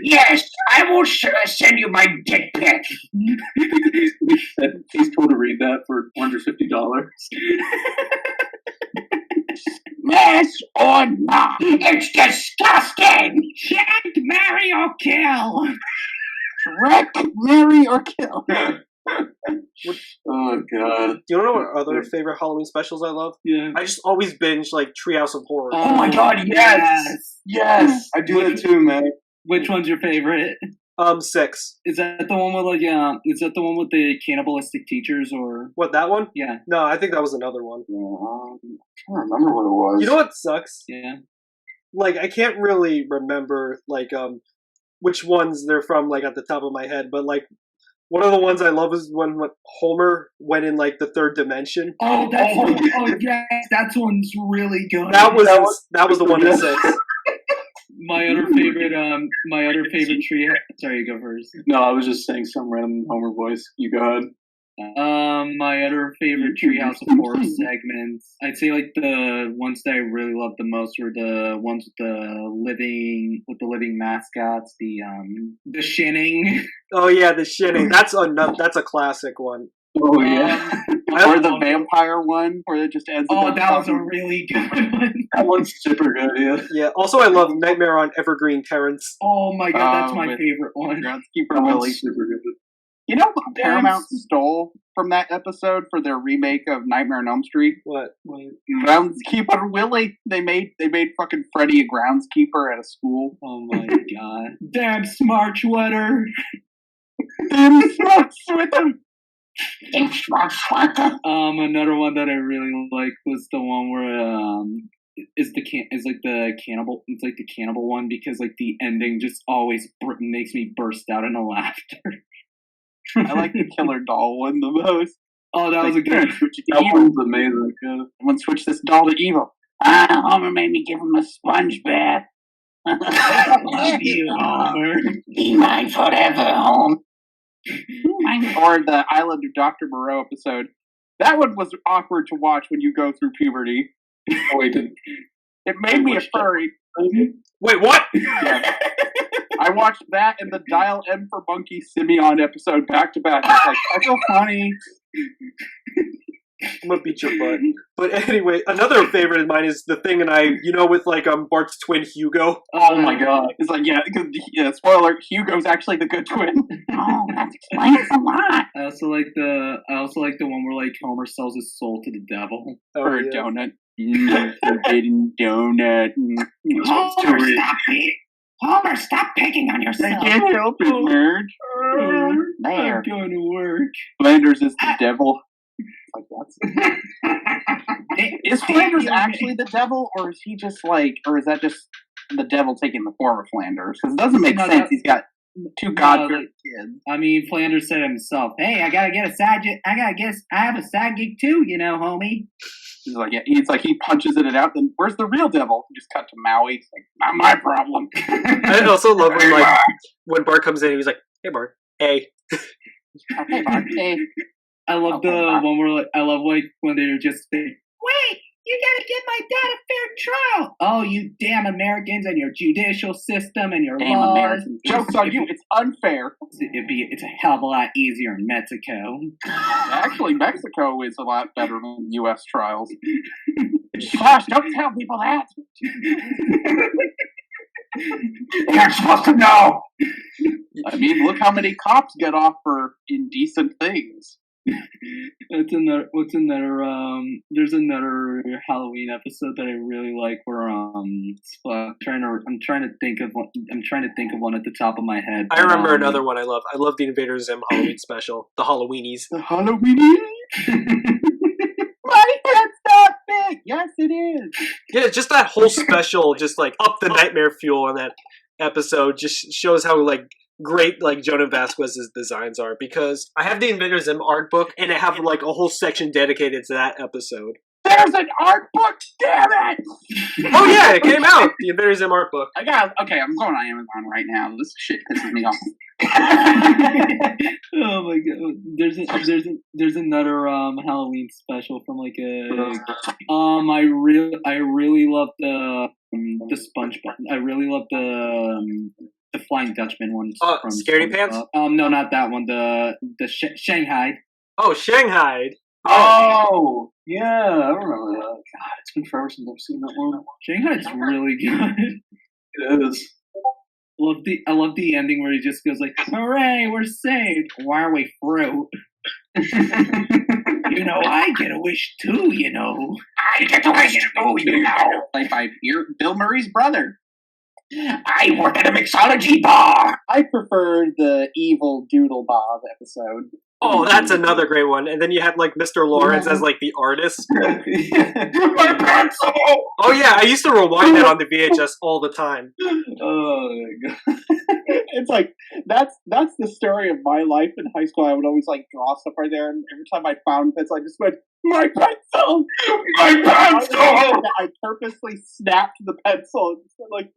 Yes, I will send you my dick pic. He's told to read that for $150. Yes or not? It's disgusting. Check, marry, or kill. Wreck, marry, or kill. Oh god. You know what other favorite Halloween specials I love? Yeah. I just always binge like Treehouse of Horror. Oh my god, yes! Yes! I do that too, man. Which one's your favorite? 6. Is that the one with like is that the one with the cannibalistic teachers or What, that one? yeah? No, I think that was another one. I can't remember what it was. You know what sucks? Yeah. Like, I can't really remember, like, which ones they're from, like, at the top of my head, but, like, one of the ones I love is when Homer went in, like, the third dimension. Oh, that's yes, that one's really good. That was the one in 6. my other favorite tree. Sorry, you go first. No, I was just saying some random Homer voice. You go ahead. My other favorite Treehouse of Horror segments. I'd say like the ones that I really loved the most were the ones with the living mascots. The shinning. Oh yeah, the shitting. That's a classic one. Oh yeah. Or the vampire one, where it just ends. Oh, that was a really good one. That one's super good. Yeah. Yeah. Also, I love Nightmare on Evergreen Terrace. Oh my god, that's my with favorite one. Groundskeeper That Willie. one's super good. You know what Paramount stole from that episode for their remake of Nightmare on Elm Street? What? Groundskeeper Willie. They made fucking Freddy a groundskeeper at a school. Oh my god. Damn smart sweater. Damn smart sweater. Another one that I really liked was the one where is like the cannibal one because like the ending just always makes me burst out into laughter. I like the killer doll one the most. Oh, that was a good. Switch it to That evil. one's amazing. Yeah. Someone switch this doll to evil. Homer made me give him a sponge bath. Love you, Homer. Be mine forever, Home. Or the Island of Dr. Moreau episode. That one was awkward to watch when you go through puberty. Oh wait, It made me a furry. Wait, what? Yeah. I watched that and the Dial M for Monkey Simeon episode back to back. It's like, I feel funny. I'm gonna beat your butt. But anyway, another favorite of mine is The Thing and I, with like Bart's twin Hugo. Oh my god. It's like, spoiler, Hugo's actually the good twin. Oh, that explains a lot. I also like the one where like Homer sells his soul to the devil. For a donut. Forbidden donut. Homer, stop picking on I yourself. can't help it, nerd. There. I'm going to work. Flanders is the devil. Like is Flanders actually the devil, or is he just like, or is that just the devil taking the form of Flanders? Because it doesn't make sense. He's got two god-fearing kids. I mean, Flanders said himself, "Hey, I gotta get a side gig. I have a side gig too, homie." He's like, he punches it out. Then where's the real devil? He just cut to Maui. He's like, not my problem. I also love when Bart comes in, he's like, "Hey Bart, hey." Okay, Bart. Hey. I love the one where when they're just saying, "Wait, you gotta give my dad a fair trial." Oh, you damn Americans and your judicial system and your Damn laws. Americans. Joke's on you. It's unfair. It's a hell of a lot easier in Mexico. Actually, Mexico is a lot better than U.S. trials. Gosh, don't tell people that. You're supposed to know. I mean, look how many cops get off for indecent things. There's another Halloween episode that I really like where I'm trying to think of one at the top of my head. I remember another one I love. I love the Invader Zim Halloween special, the Halloweenies. The Halloweenies? My head's not big. Yes, it is. Yeah, just that whole special, just like up the nightmare fuel on that episode, just shows how like great like Jonah Vasquez's designs are, because I have the Invader Zim art book and I have like a whole section dedicated to that episode. There's an art book, damn it! Oh yeah, it came out, the Invader Zim art book. I'm going on Amazon right now. This shit pisses me off. Oh my god! There's another Halloween special from like a I really love the SpongeBob. I really love the Flying Dutchman one. From Scaredy Pants? No, not that one. The Shanghai. Oh, Shanghai. Oh, yeah, I remember that. God, it's been forever since I've seen that one. Shanghai's really good. It is. I love the ending where he just goes like, "Hooray, we're saved! Why are we fruit?" I get a wish too. I get to wish too, Played by Bill Murray's brother. I work at a mixology bar. I prefer the evil Doodle Bob episode. Oh, that's another great one. And then you had like Mr. Lawrence as like the artist. My pencil. Oh yeah, I used to rewind that on the VHS all the time. Oh my god. It's like that's the story of my life in high school. I would always like draw stuff right there, and every time I found pencil, I just went, "My pencil, My pencil. I purposely snapped the pencil and just went like,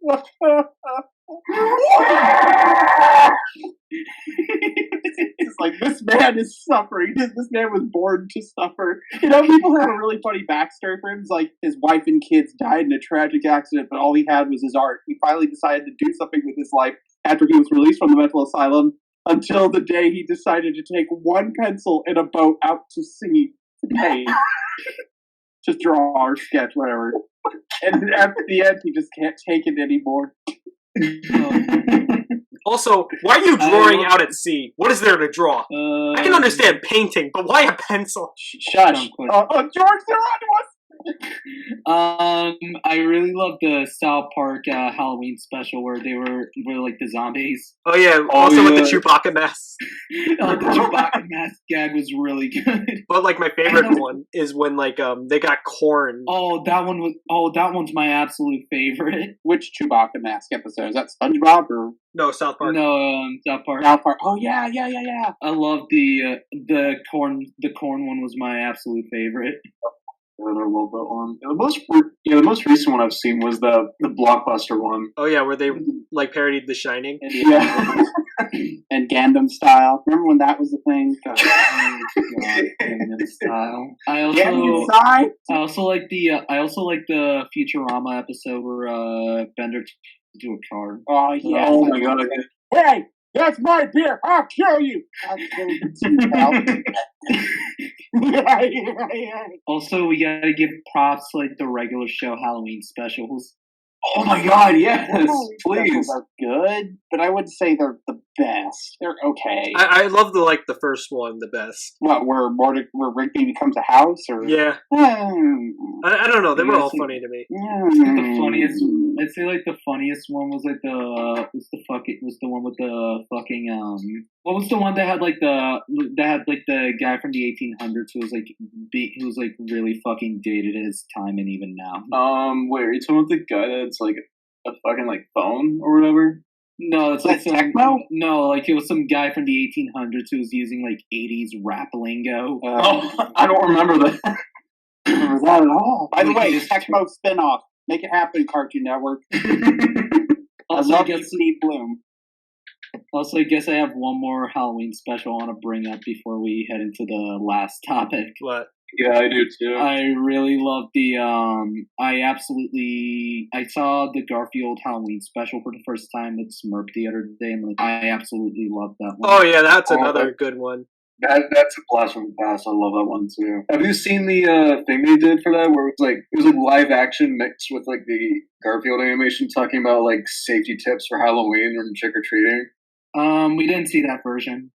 it's like this man is suffering. This man was born to suffer. You know, people have a really funny backstory for him. It's like his wife and kids died in a tragic accident, but all he had was his art. He finally decided to do something with his life after he was released from the mental asylum, until the day he decided to take one pencil in a boat out to sea to paint. Just draw or sketch, whatever. And at the end, he just can't take it anymore. Also, why are you drawing out at sea? What is there to draw? I can understand painting, but why a pencil? Shush. George, they're on to us! I really love the South Park Halloween special where they were like the zombies. Oh yeah, also with the Chewbacca mask. The Chewbacca mask gag was really good. But like my favorite one is when like they got corn. That one's my absolute favorite. Which Chewbacca mask episode? Is that SpongeBob or No, South Park. No, South Park. South Park? Oh yeah. I love the corn. The corn one was my absolute favorite. I love that one. The most recent one I've seen was the Blockbuster one. Oh yeah, where they like parodied The Shining. Yeah. And Gundam style. Remember when that was the thing? God, Gundam style. I also like the Futurama episode where Bender to a car. Oh yeah. Oh my god. Hey, that's my beer. I'll kill you. Also, we gotta give props to like the regular show Halloween specials. Oh my god, yes, please. Are good, but I wouldn't say they're the best. They're okay. I love the first one the best. What, where Rigby becomes a house, or yeah? I don't know. They were all funny to me. The funniest, I'd say, like the funniest one was like the one with the fucking what was the one that had like the guy from the 1800s who was like really fucking dated at his time and even now. Wait, are you talking about the guy that's like a fucking like phone or whatever? No, it's like Tecmo? No, like it was some guy from the 1800s who was using like 80s rap lingo. I don't remember that. Remember that at all? By the way, Tecmo spinoff. Make it happen, Cartoon Network. Also, I love you, Steve Bloom. Also, I guess I have one more Halloween special I want to bring up before we head into the last topic. What? Yeah, I do too. I really love the I saw the Garfield Halloween special for the first time at Smurf the other day, and I absolutely love that one. Oh yeah, that's another good one. That's a blast from the past. I love that one too. Have you seen the thing they did for that, where it was like live action mixed with like the Garfield animation, talking about like safety tips for Halloween and trick or treating? We didn't see that version.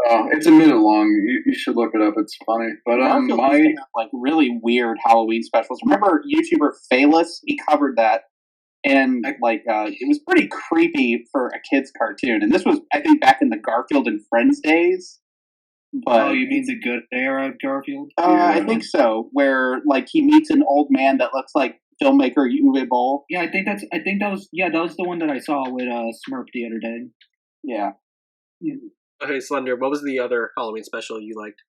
Oh, it's a minute long. You should look it up. It's funny. But like really weird Halloween specials. Remember YouTuber Phalus? He covered that, and it was pretty creepy for a kids cartoon. And this was, I think, back in the Garfield and Friends days. But you mean the good era of Garfield? I think so. Where like he meets an old man that looks like filmmaker Uwe Boll. Yeah, that was the one that I saw with Smurf the other day. Yeah. Okay, Slender, what was the other Halloween special you liked?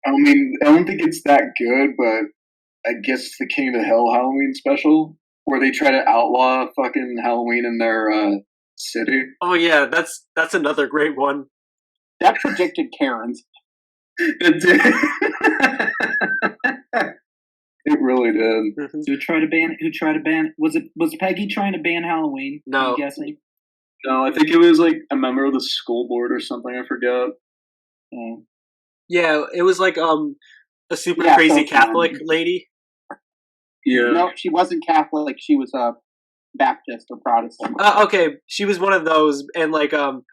I mean, I don't think it's that good, but I guess the King of the Hill Halloween special, where they try to outlaw fucking Halloween in their city. Oh yeah, that's another great one. That predicted Karen's. It did. It really did. Who tried to ban? Was Peggy trying to ban Halloween? No. I'm guessing. No, I think it was like a member of the school board or something. I forgot. Yeah, it was like a super crazy Catholic lady. Yeah. No, she wasn't Catholic. She was a Baptist or Protestant. Okay, she was one of those, and like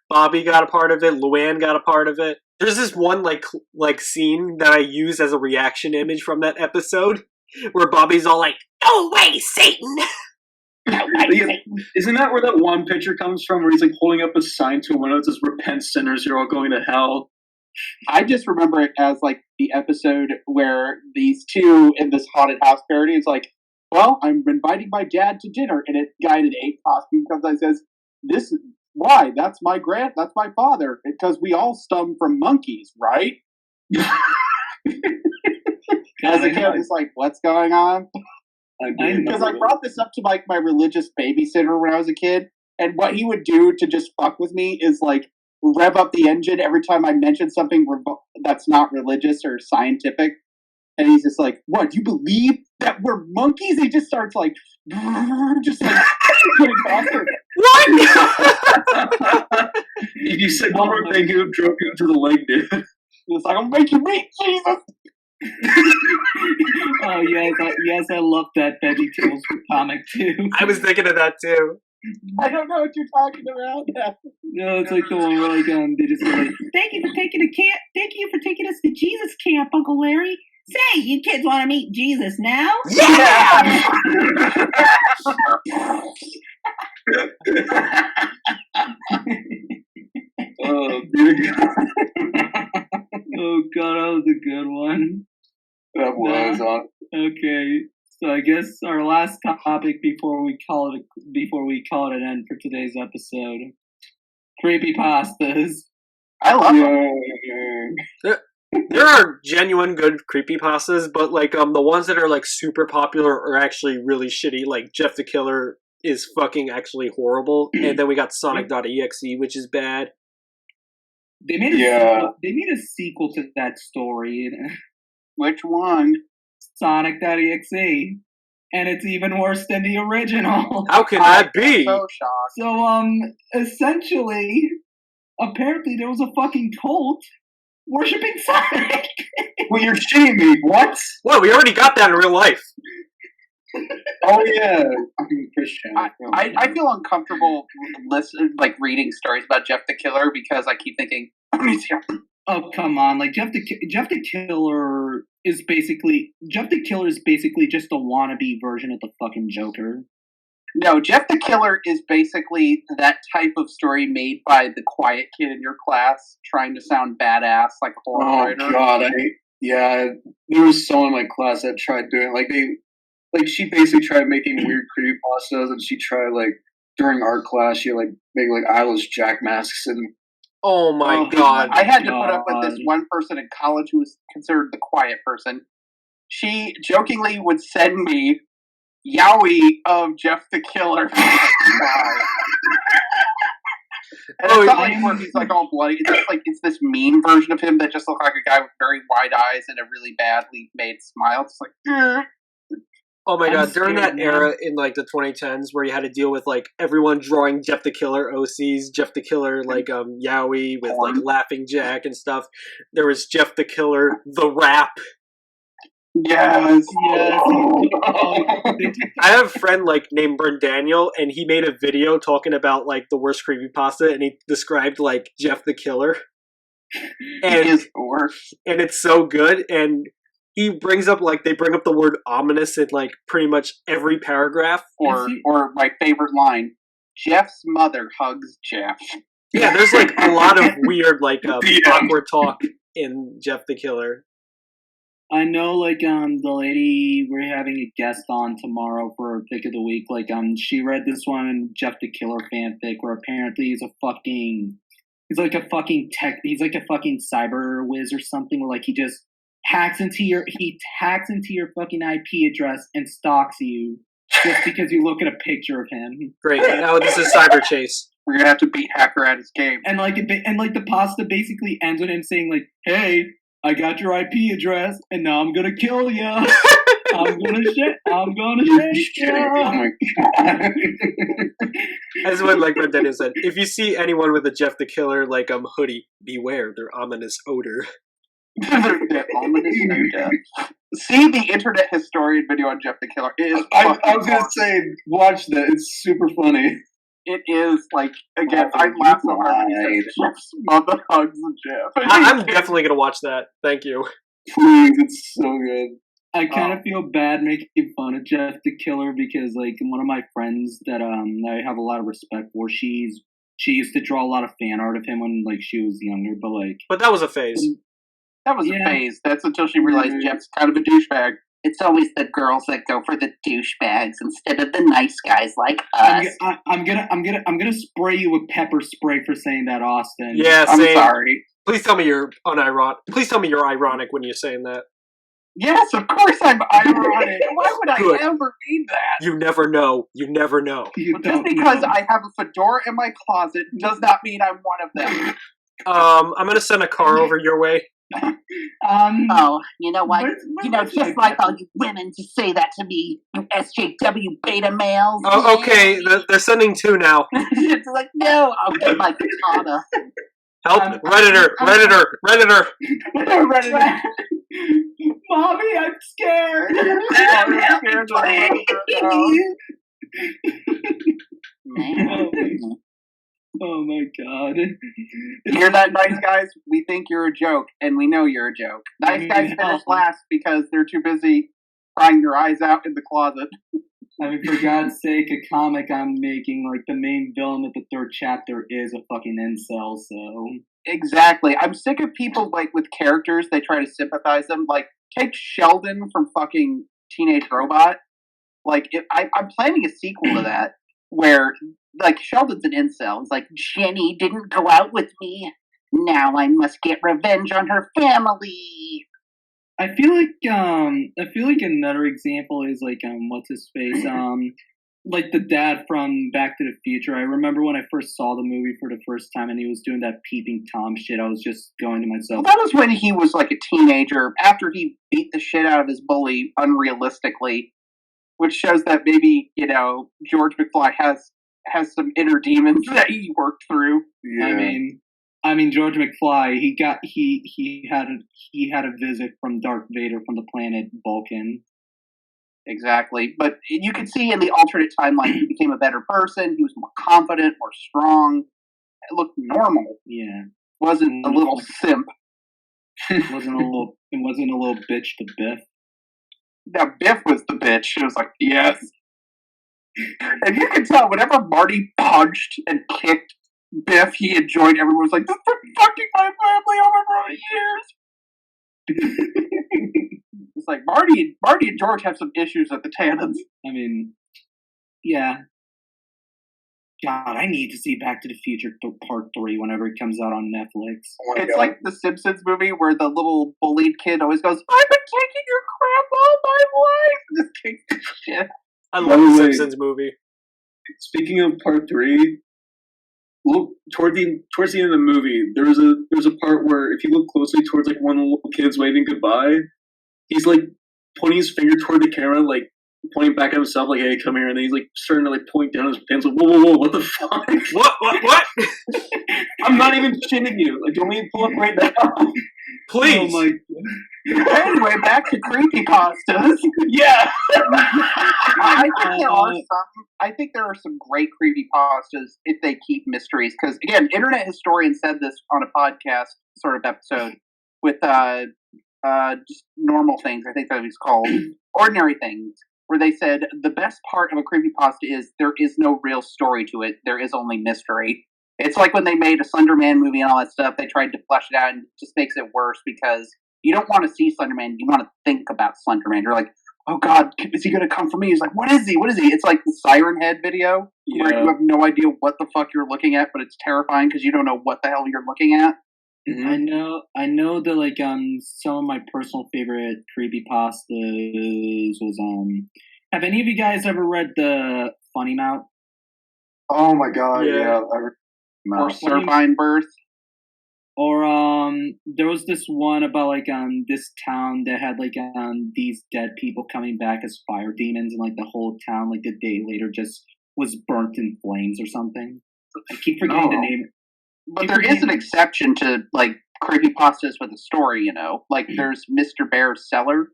Bobby got a part of it. Luann got a part of it. There's this one like scene that I use as a reaction image from that episode, where Bobby's all like, "Go away, Satan!" Yeah, isn't that where that one picture comes from, where he's like holding up a sign to a window that says "Repent, sinners, you're all going to hell"? I just remember it as like the episode where these two in this haunted house parody is like, well, I'm inviting my dad to dinner, and a guy in an ape costume comes out and says, "This is why? That's my father, because we all stum from monkeys, right?" As a kid, it's like, what's going on? Because I brought this up to like my religious babysitter when I was a kid, and what he would do to just fuck with me is like rev up the engine every time I mention something that's not religious or scientific. And he's just like, "What? You believe that we're monkeys?" He just starts like, just like getting faster. What? If you said one more thing, he would drop you into the lake, dude. It's like, "I'm making meat, Jesus." Oh yes, I love that VeggieTales comic too. I was thinking of that too. I don't know what you're talking about. No, it's like the one where like they just say like, "Thank you for taking us to Jesus camp, Uncle Larry. Say, you kids want to meet Jesus now?" Yeah! Oh, dude. Oh god, that was a good one. That was on. Okay, so I guess our last topic before we call it an end for today's episode: creepypastas. I love them. There are genuine good creepypastas, but like the ones that are like super popular are actually really shitty. Like Jeff the Killer is fucking actually horrible, and then we got Sonic.exe, which is bad. They made a sequel to that story, Which one? Sonic.exe, and it's even worse than the original. How can that be? So shocked. So essentially, apparently there was a fucking cult worshipping Sonic. Well, you're shitting me. What? Well, we already got that in real life. Oh yeah, I'm Christian. I feel uncomfortable reading stories about Jeff the Killer because I keep thinking, Oh come on! Like Jeff the Killer is basically just a wannabe version of the fucking Joker. No, Jeff the Killer is basically that type of story made by the quiet kid in your class trying to sound badass like a horror writer. Oh god, there was someone in my class that tried doing she basically tried making weird creepypastas, and she tried during art class she make eyeless jack masks and. Oh my god! I had to put up with this one person in college who was considered the quiet person. She jokingly would send me Yowie of Jeff the Killer. And it's not where he's all bloody. It's this mean version of him that just looks like a guy with very wide eyes and a really badly made smile. It's like, Oh my god, during that era in the 2010s where you had to deal with everyone drawing Jeff the Killer OCs, Jeff the Killer Yowie with Laughing Jack and stuff, there was Jeff the Killer the Rap. Yes. I have a friend named Brent Daniel, and he made a video talking about the worst creepypasta, and he described Jeff the Killer. And it is the worst. And it's so good, and he brings up they bring up the word ominous in pretty much every paragraph. Or my favorite line, Jeff's mother hugs Jeff. Yeah, there's a lot of weird awkward talk in Jeff the Killer. I know the lady we're having a guest on tomorrow for Pick of the Week, she read this one Jeff the Killer fanfic where apparently he's like a fucking cyber whiz or something where he just hacks into your fucking IP address and stalks you just because you look at a picture of him. Great. Now this is Cyber Chase. We're gonna have to beat Hacker at his game. And the pasta basically ends with him saying "Hey, I got your IP address, and now I'm gonna kill you. I'm gonna shake you." Oh my god! As what Brent Daniel said, if you see anyone with a Jeff the Killer hoodie, beware their ominous odor. See the internet historian video on Jeff the Killer. I was gonna say, watch that. It's super funny. It is again. I laugh so hard when he says Jeff's mother hugs Jeff. I'm definitely gonna watch that. Thank you. Please, it's so good. I kind of feel bad making fun of Jeff the Killer because, like, one of my friends that I have a lot of respect for, she used to draw a lot of fan art of him when, like, she was younger, but, like... But that was a phase. That was a phase. That's until she realized Jeff's kind of a douchebag. It's always the girls that go for the douchebags instead of the nice guys like us. I'm gonna spray you with pepper spray for saying that, Austin. Yeah, I'm sorry. Please tell me you're unironic. Please tell me you're ironic when you're saying that. Yes, of course I'm ironic. Why would I ever mean that? You never know. You never know. Just because I have a fedora in my closet does not mean I'm one of them. I'm gonna send a car over your way. Oh, you know what? Just like all you women to say that to me, you SJW beta males. Oh, okay. They're sending 2 now. It's like, no, I'll get my katana. Help! Redditor! Mommy, I'm scared. Oh my god. You hear that, nice guys? We think you're a joke, and we know you're a joke. Nice guys finish last because they're too busy crying their eyes out in the closet. I mean, for God's sake, a comic I'm making, like, the main villain of the 3rd chapter is a fucking incel, so... Exactly. I'm sick of people, like, with characters, they try to sympathize them. Like, take Sheldon from fucking Teenage Robot. Like, I'm planning a sequel to that, where, like, Sheldon's an incel. It's like, Jenny didn't go out with me. Now I must get revenge on her family. I feel like another example is, like, what's his face? Like the dad from Back to the Future. I remember when I first saw the movie for the first time and he was doing that peeping Tom shit, I was just going to myself. Well, that was when he was like a teenager, after he beat the shit out of his bully unrealistically, which shows that maybe, George McFly has some inner demons that he worked through. Yeah. I mean, George McFly, he had a visit from Darth Vader from the planet Vulcan. Exactly. But you can see in the alternate timeline, he became a better person. He was more confident, more strong. It looked normal. Yeah. Wasn't a little simp. It wasn't a little bitch to Biff. Now, Biff was the bitch. It was like, yes. And you can tell whenever Marty punched and kicked Biff, he enjoyed. Everyone was like, this is fucking my family over years. It's like Marty and George have some issues at the Tannins. I mean, yeah. God, I need to see Back to the Future Part 3 whenever it comes out on Netflix. It's like the Simpsons movie where the little bullied kid always goes, I've been taking your crap all my life! And just kicks the shit. I love the Simpsons movie. Speaking of Part 3, look towards the end of the movie, there's a part where if you look closely towards like one of the little kids waving goodbye, he's like pointing his finger toward the camera, like pointing back at himself, like, "Hey, come here!" And then he's like starting to like point down his pants, like, "Whoa, what the fuck? What? I'm not even shitting you. Like, don't we pull up right now? Please." Oh my. Anyway, back to creepypastas. Yeah. I think there are some. I think there are some great creepypastas if they keep mysteries. Because again, Internet Historian said this on a podcast sort of episode with just normal things. I think that was called Ordinary Things, where they said the best part of a creepypasta is there is no real story to it. There is only mystery. It's like when they made a Slender Man movie and all that stuff. They tried to flesh it out, and it just makes it worse because you don't want to see Slender Man. You want to think about Slender Man. You're like, oh God, is he going to come for me? He's like, what is he? It's like the Siren Head video where you have no idea what the fuck you're looking at, but it's terrifying because you don't know what the hell you're looking at. Mm-hmm. I know that like some of my personal favorite creepypastas was have any of you guys ever read the Funny Mount? Oh my God, yeah. Or Servine Birth. Or there was this one about like this town that had like these dead people coming back as fire demons, and like the whole town like a day later just was burnt in flames or something. I keep forgetting the name. But there is an exception to like creepypastas with a story, Like there's Mr. Bear's Cellar.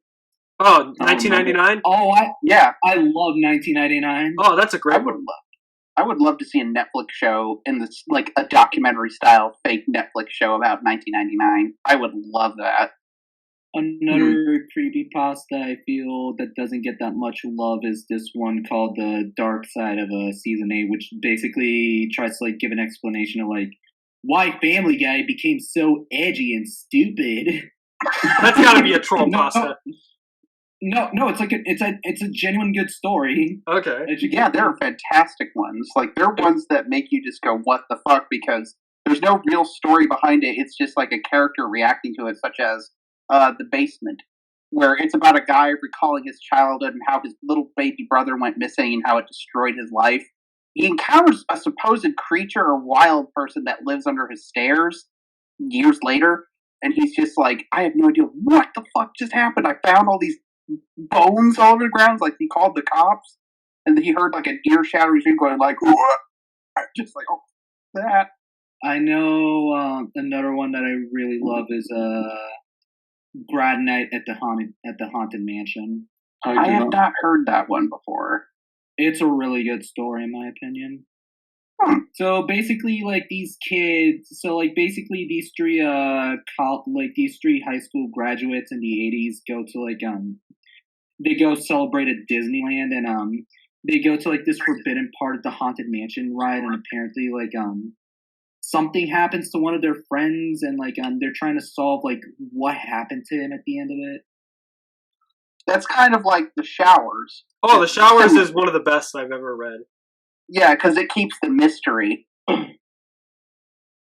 Oh, 1999? I love 1999. Oh, that's a great one. I would love to see a Netflix show in this, like a documentary style fake Netflix show about 1999. I would love that. Another creepypasta I feel that doesn't get that much love is this one called The Dark Side of Season 8, which basically tries to like give an explanation of like why Family Guy became so edgy and stupid. That's gotta be a troll pasta. No, it's like it's a genuine good story. Okay. Yeah, they're fantastic ones. Like, they're ones that make you just go, what the fuck? Because there's no real story behind it. It's just like a character reacting to it, such as The Basement, where it's about a guy recalling his childhood and how his little baby brother went missing and how it destroyed his life. He encounters a supposed creature or wild person that lives under his stairs years later, and he's just like, I have no idea what the fuck just happened. I found all these bones all over the ground. Like, he called the cops, and he heard like an ear-shattering thing going like, what? Just like, oh, that. I know another one that I really love is Grad Night at the Haunted Mansion. I have not heard that one before. It's a really good story, in my opinion. So basically, like these kids, these three high school graduates in the '80s go to like they go celebrate at Disneyland, and they go to like this forbidden part of the Haunted Mansion ride, and apparently like something happens to one of their friends, and like they're trying to solve like what happened to him at the end of it. That's kind of like The Showers. Oh, The Showers is one of the best I've ever read. Yeah, because it keeps the mystery.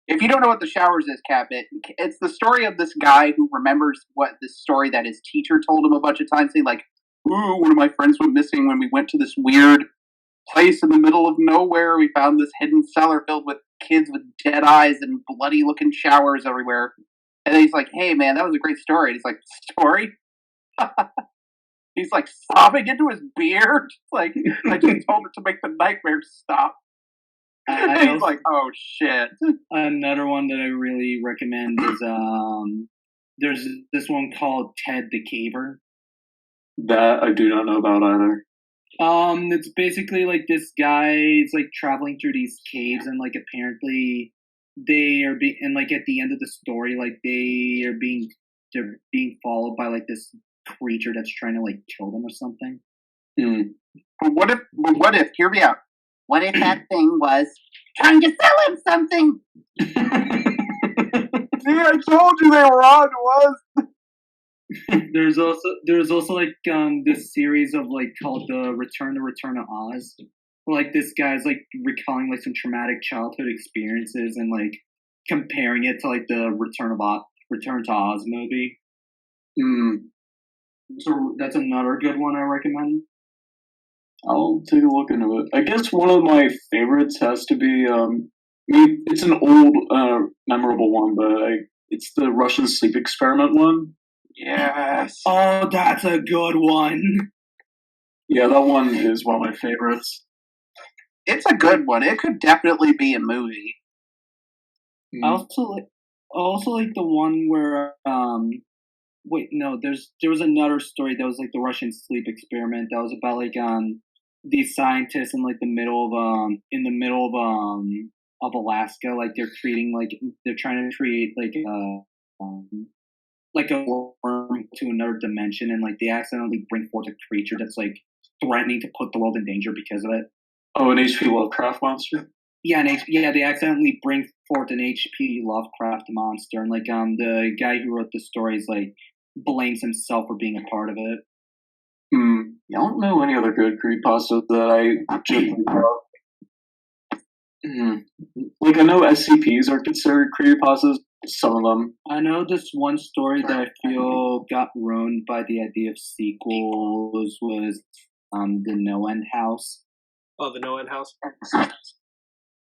If you don't know what The Showers is, CatBit, it's the story of this guy who remembers this story that his teacher told him a bunch of times. Saying like, ooh, one of my friends went missing when we went to this weird place in the middle of nowhere. We found this hidden cellar filled with kids with dead eyes and bloody-looking showers everywhere. And then he's like, hey, man, that was a great story. And he's like, story? He's like sobbing into his beard. Like, I just told her to make the nightmares stop. And he's like, oh shit. Another one that I really recommend is there's this one called Ted the Caver. That I do not know about either. It's basically like this guy is like traveling through these caves, and like apparently they are and like at the end of the story, like they're being followed by like this creature that's trying to like kill them or something. But what if, hear me out. What if that thing was trying to sell him something? See, I told you they were on, it was. There's also like this series of like called the Return to Oz. Where, like this guy's like recalling like some traumatic childhood experiences and like comparing it to like the Return to Oz movie. So that's another good one I recommend. I'll take a look into it. I guess one of my favorites has to be it's an old memorable one, but it's the Russian sleep experiment one. Yes. Oh, that's a good one. Yeah, that one is one of my favorites. It's a good one. It could definitely be a movie. I also like the one where wait, no, there was another story that was like the Russian sleep experiment that was about like these scientists in like the middle of Alaska, like they're trying to create like a worm to another dimension, and like they accidentally bring forth a creature that's like threatening to put the world in danger because of it. Oh, an H.P. Lovecraft monster? Yeah, they accidentally bring forth an H.P. Lovecraft monster, and like the guy who wrote the stories like blames himself for being a part of it. I don't know any other good creepypastas that I just like I know SCPs are considered creepypastas. Some of them. I know this one story that I feel got ruined by the idea of sequels was the No End House. Oh, the No End House?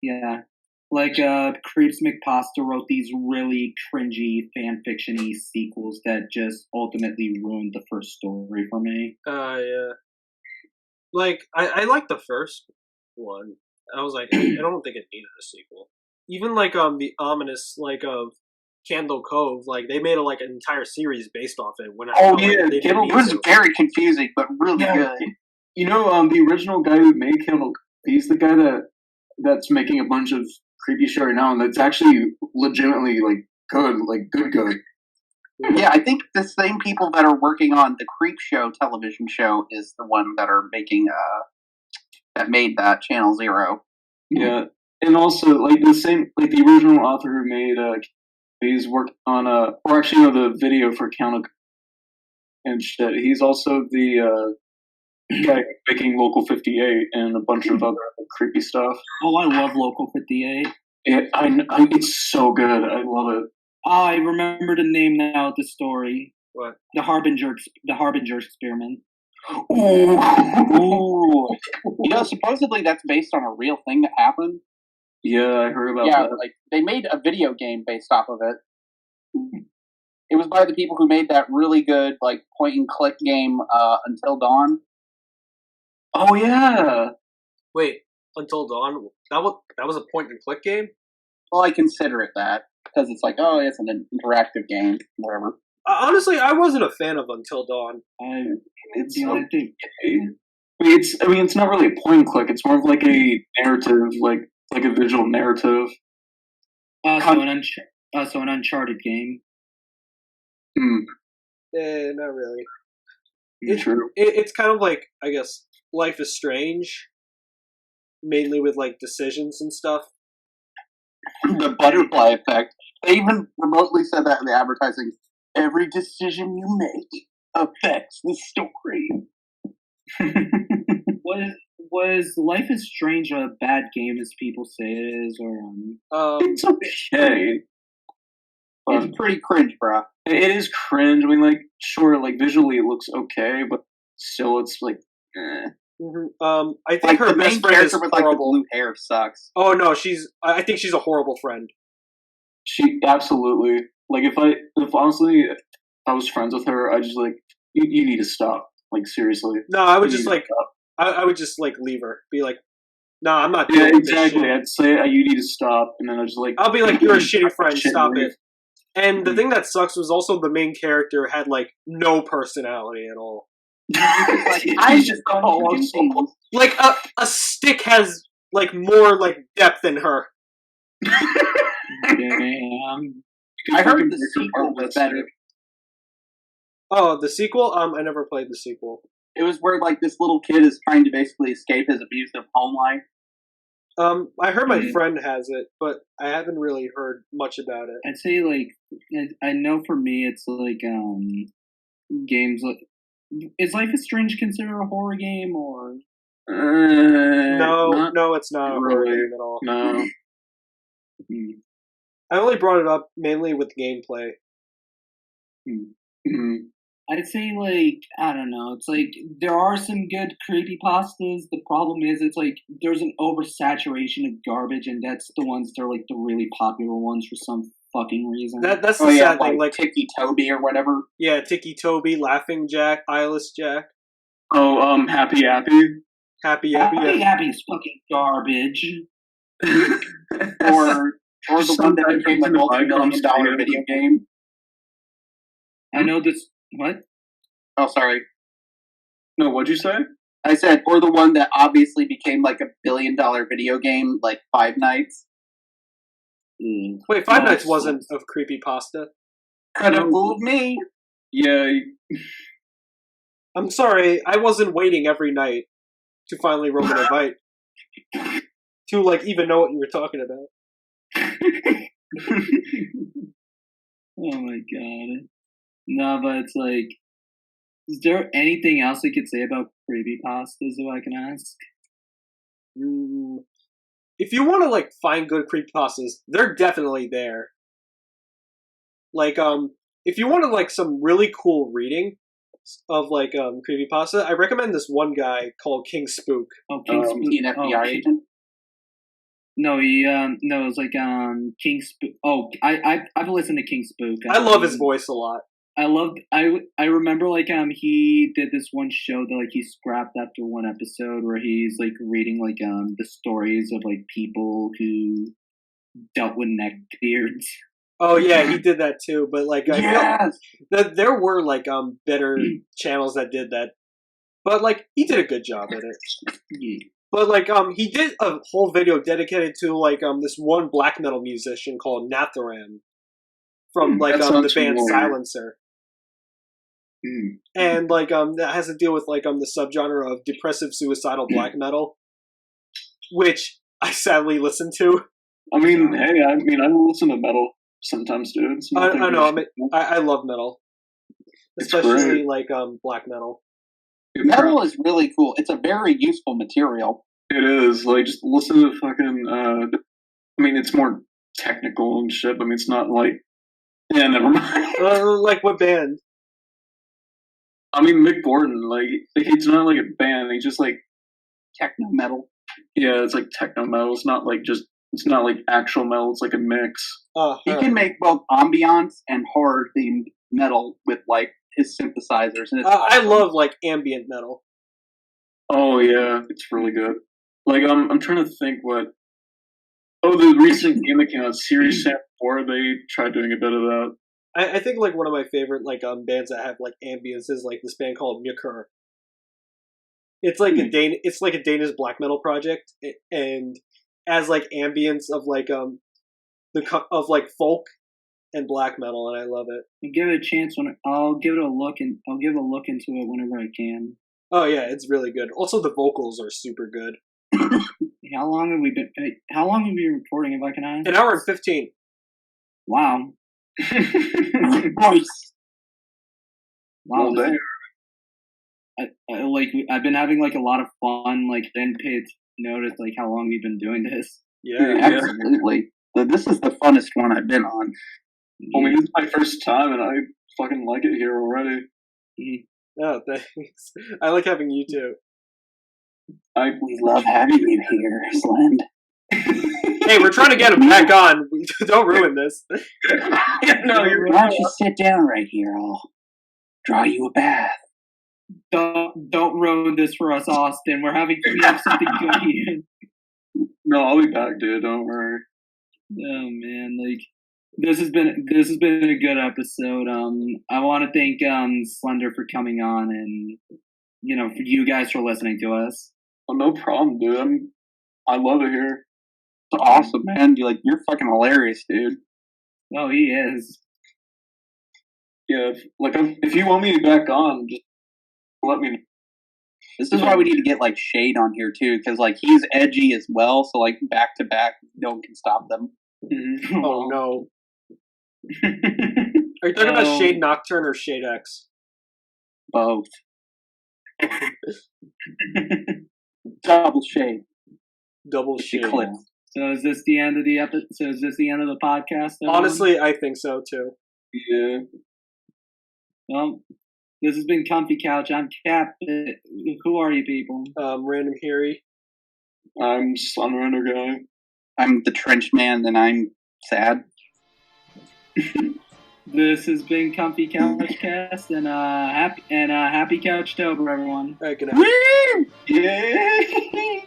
Yeah. Like, Creeps McPasta wrote these really cringy fanfiction-y sequels that just ultimately ruined the first story for me. Yeah. Like, I like the first one. I was like, I don't think it needed a sequel. Even like the ominous like of Candle Cove, like they made an entire series based off it. It was very confusing, but really good. You know, the original guy who made Candle Cove, he's the guy that's making a bunch of creepy shit right now, and that's actually legitimately like good, like good. Yeah, I think the same people that are working on the Creep Show television show is the one that are making that made that Channel Zero. Yeah, and also like the original author who made he's worked on or actually no, the video for Count and shit. He's also the guy making Local 58 and a bunch of other creepy stuff. Oh, I love Local 58. It's so good. I love it. Oh, I remember the name now of the story. What? The Harbinger experiment. Ooh. You know, supposedly that's based on a real thing that happened. Yeah, I heard about Yeah, that. like they made a video game based off of it. It was by the people who made that really good like point and click game Until Dawn. Oh yeah. Wait, Until Dawn? That was a point and click game? Well, I consider it that because it's like, oh, it's an interactive game, whatever. Honestly, I wasn't a fan of Until Dawn. It's it's not really a point and click. It's more of like a narrative, like a visual narrative. So an Uncharted game. Not really. True. It's kind of like, I guess, Life is Strange, mainly with like decisions and stuff. The butterfly effect. They even remotely said that in the advertising. Every decision you make affects the story. Was Life is Strange a bad game as people say it is, or it's okay. It's pretty cringe, bro. It is cringe. I mean, like, sure, like visually it looks okay, but still, it's like, eh. I think like her the best main friend is character with like the horrible. blue hair sucks. Oh no, I think she's a horrible friend. She absolutely like if I was friends with her, I just like you need to stop. Like seriously. No, I would You just need to like stop. I would just like leave her. Be like, no, I'm not Yeah, doing this exactly. shit. I'd say you need to stop, and then I just like I'll be like, you're a shitty friend. Shit, Stop leave. it. And the thing that sucks was also the main character had like no personality at all. I just don't do things. Like a stick has like more like depth than her. damn. I heard the sequel was better. Oh, the sequel? I never played the sequel. It was where like this little kid is trying to basically escape his abusive home life. I heard my friend has it, but I haven't really heard much about it. I'd say like I know for me it's like games like is Life is Strange considered a horror game or No, it's not a horror really. game at all. No. I only brought it up mainly with gameplay. I'd say like I don't know. It's like there are some good creepypastas. The problem is it's like there's an oversaturation of garbage, and that's the ones that are like the really popular ones for some fucking reason. That's the sad thing. Like Tiki Toby or whatever. yeah, Tiki Toby, Laughing Jack, Eyeless Jack, Oh, Happy Happy. Happy Happy. Happy is fucking garbage. or the one that became a multi-million-dollar video game. I know this. What? Oh, sorry. No, what'd you say? I said, or the one that obviously became like $1 billion video game, like Five Nights. Wait, Five Nights wasn't of creepypasta. Could have fooled me. Yeah. I'm sorry, I wasn't waiting every night to finally roll an invite to like even know what you were talking about. Oh my god. No, but it's like, is there anything else we could say about creepypastas that I can ask? If you want to like find good creepypastas, they're definitely there. Like, if you want to like some really cool reading of like creepypasta, I recommend this one guy called King Spook. Oh, King Spook. He an FBI agent? No, no, it's like King Spook. Oh, I've listened to King Spook. I love his voice a lot. I remember like he did this one show that like he scrapped after one episode where he's like reading like the stories of like people who dealt with neckbeards. Oh yeah, he did that too. But like I felt that there were like better channels that did that. But like he did a good job at it. Yeah. But like he did a whole video dedicated to like this one black metal musician called Natharam. from like That the sounds band familiar. Silencer. And like that has to deal with like the subgenre of depressive suicidal black metal, which I sadly listen to. I mean, hey, I listen to metal sometimes, dude. It's I nothing know. to- I love metal, It's especially great. like black metal. Metal is really cool. It's a very useful material. It is like just listen to fucking. I mean, it's more technical and shit. But I mean, it's not like. Yeah, never mind. Like what band? I mean, Mick Gordon, like he's not like a band. He's just like Techno metal. yeah, it's like techno metal. It's not like just. It's not like actual metal. It's like a mix. He can make both ambiance and horror themed metal with like his synthesizers. And it's I awesome. love like ambient metal. Oh yeah, it's really good. Like I'm trying to think what. Oh, the recent game that came out, Series Sam 4, they tried doing a bit of that. I think like one of my favorite like bands that have like ambience is like this band called Mjolnir. It's like it's like a Danish black metal project, and as like ambience of like of like folk and black metal, and I love it. You give it a chance when I'll give it a look, and I'll give a look into it whenever I can. Oh yeah, it's really good. Also, the vocals are super good. How long have we been? How long have we been recording? If I can ask. 1 hour and 15. Wow. Voice. Wow. Well, Like I've been having like a lot of fun. Like didn't pay notice like how long we've been doing this. Yeah. Absolutely. This is the funnest one I've been on. I mean, this is my first time, and I fucking like it here already. Oh, thanks. I like having you too. We love having you here, Slend. Hey, we're trying to get him back on. Don't ruin this. No, you're Why don't you sit down right here? I'll draw you a bath. Don't ruin this for us, Austin. We have something good here. No, I'll be back, dude. Don't worry. Oh man, like this has been a good episode. I want to thank Slender for coming on, and for you guys for listening to us. Oh, no problem, dude. I love it here. It's awesome, man. You're fucking hilarious, dude. Oh, he is. Yeah, if you want me back on, just let me know. This is why we need to get Shade on here too, because he's edgy as well. So back to back, no one can stop them. Oh no. Are you talking about Shade Nocturne or Shade X? Both. Double shade. Double shade. Clip. So is this the end of the episode? So is this the end of the podcast? Everyone? Honestly, I think so too. Yeah. Well, this has been Comfy Couch. I'm CatBit. Who are you people? Random Harry. I'm SlenderEnderGuy. I'm the Trench Man, and I'm sad. This has been Comfy Couch Cast, and happy Couchtober, everyone. All right, good night. Yeah.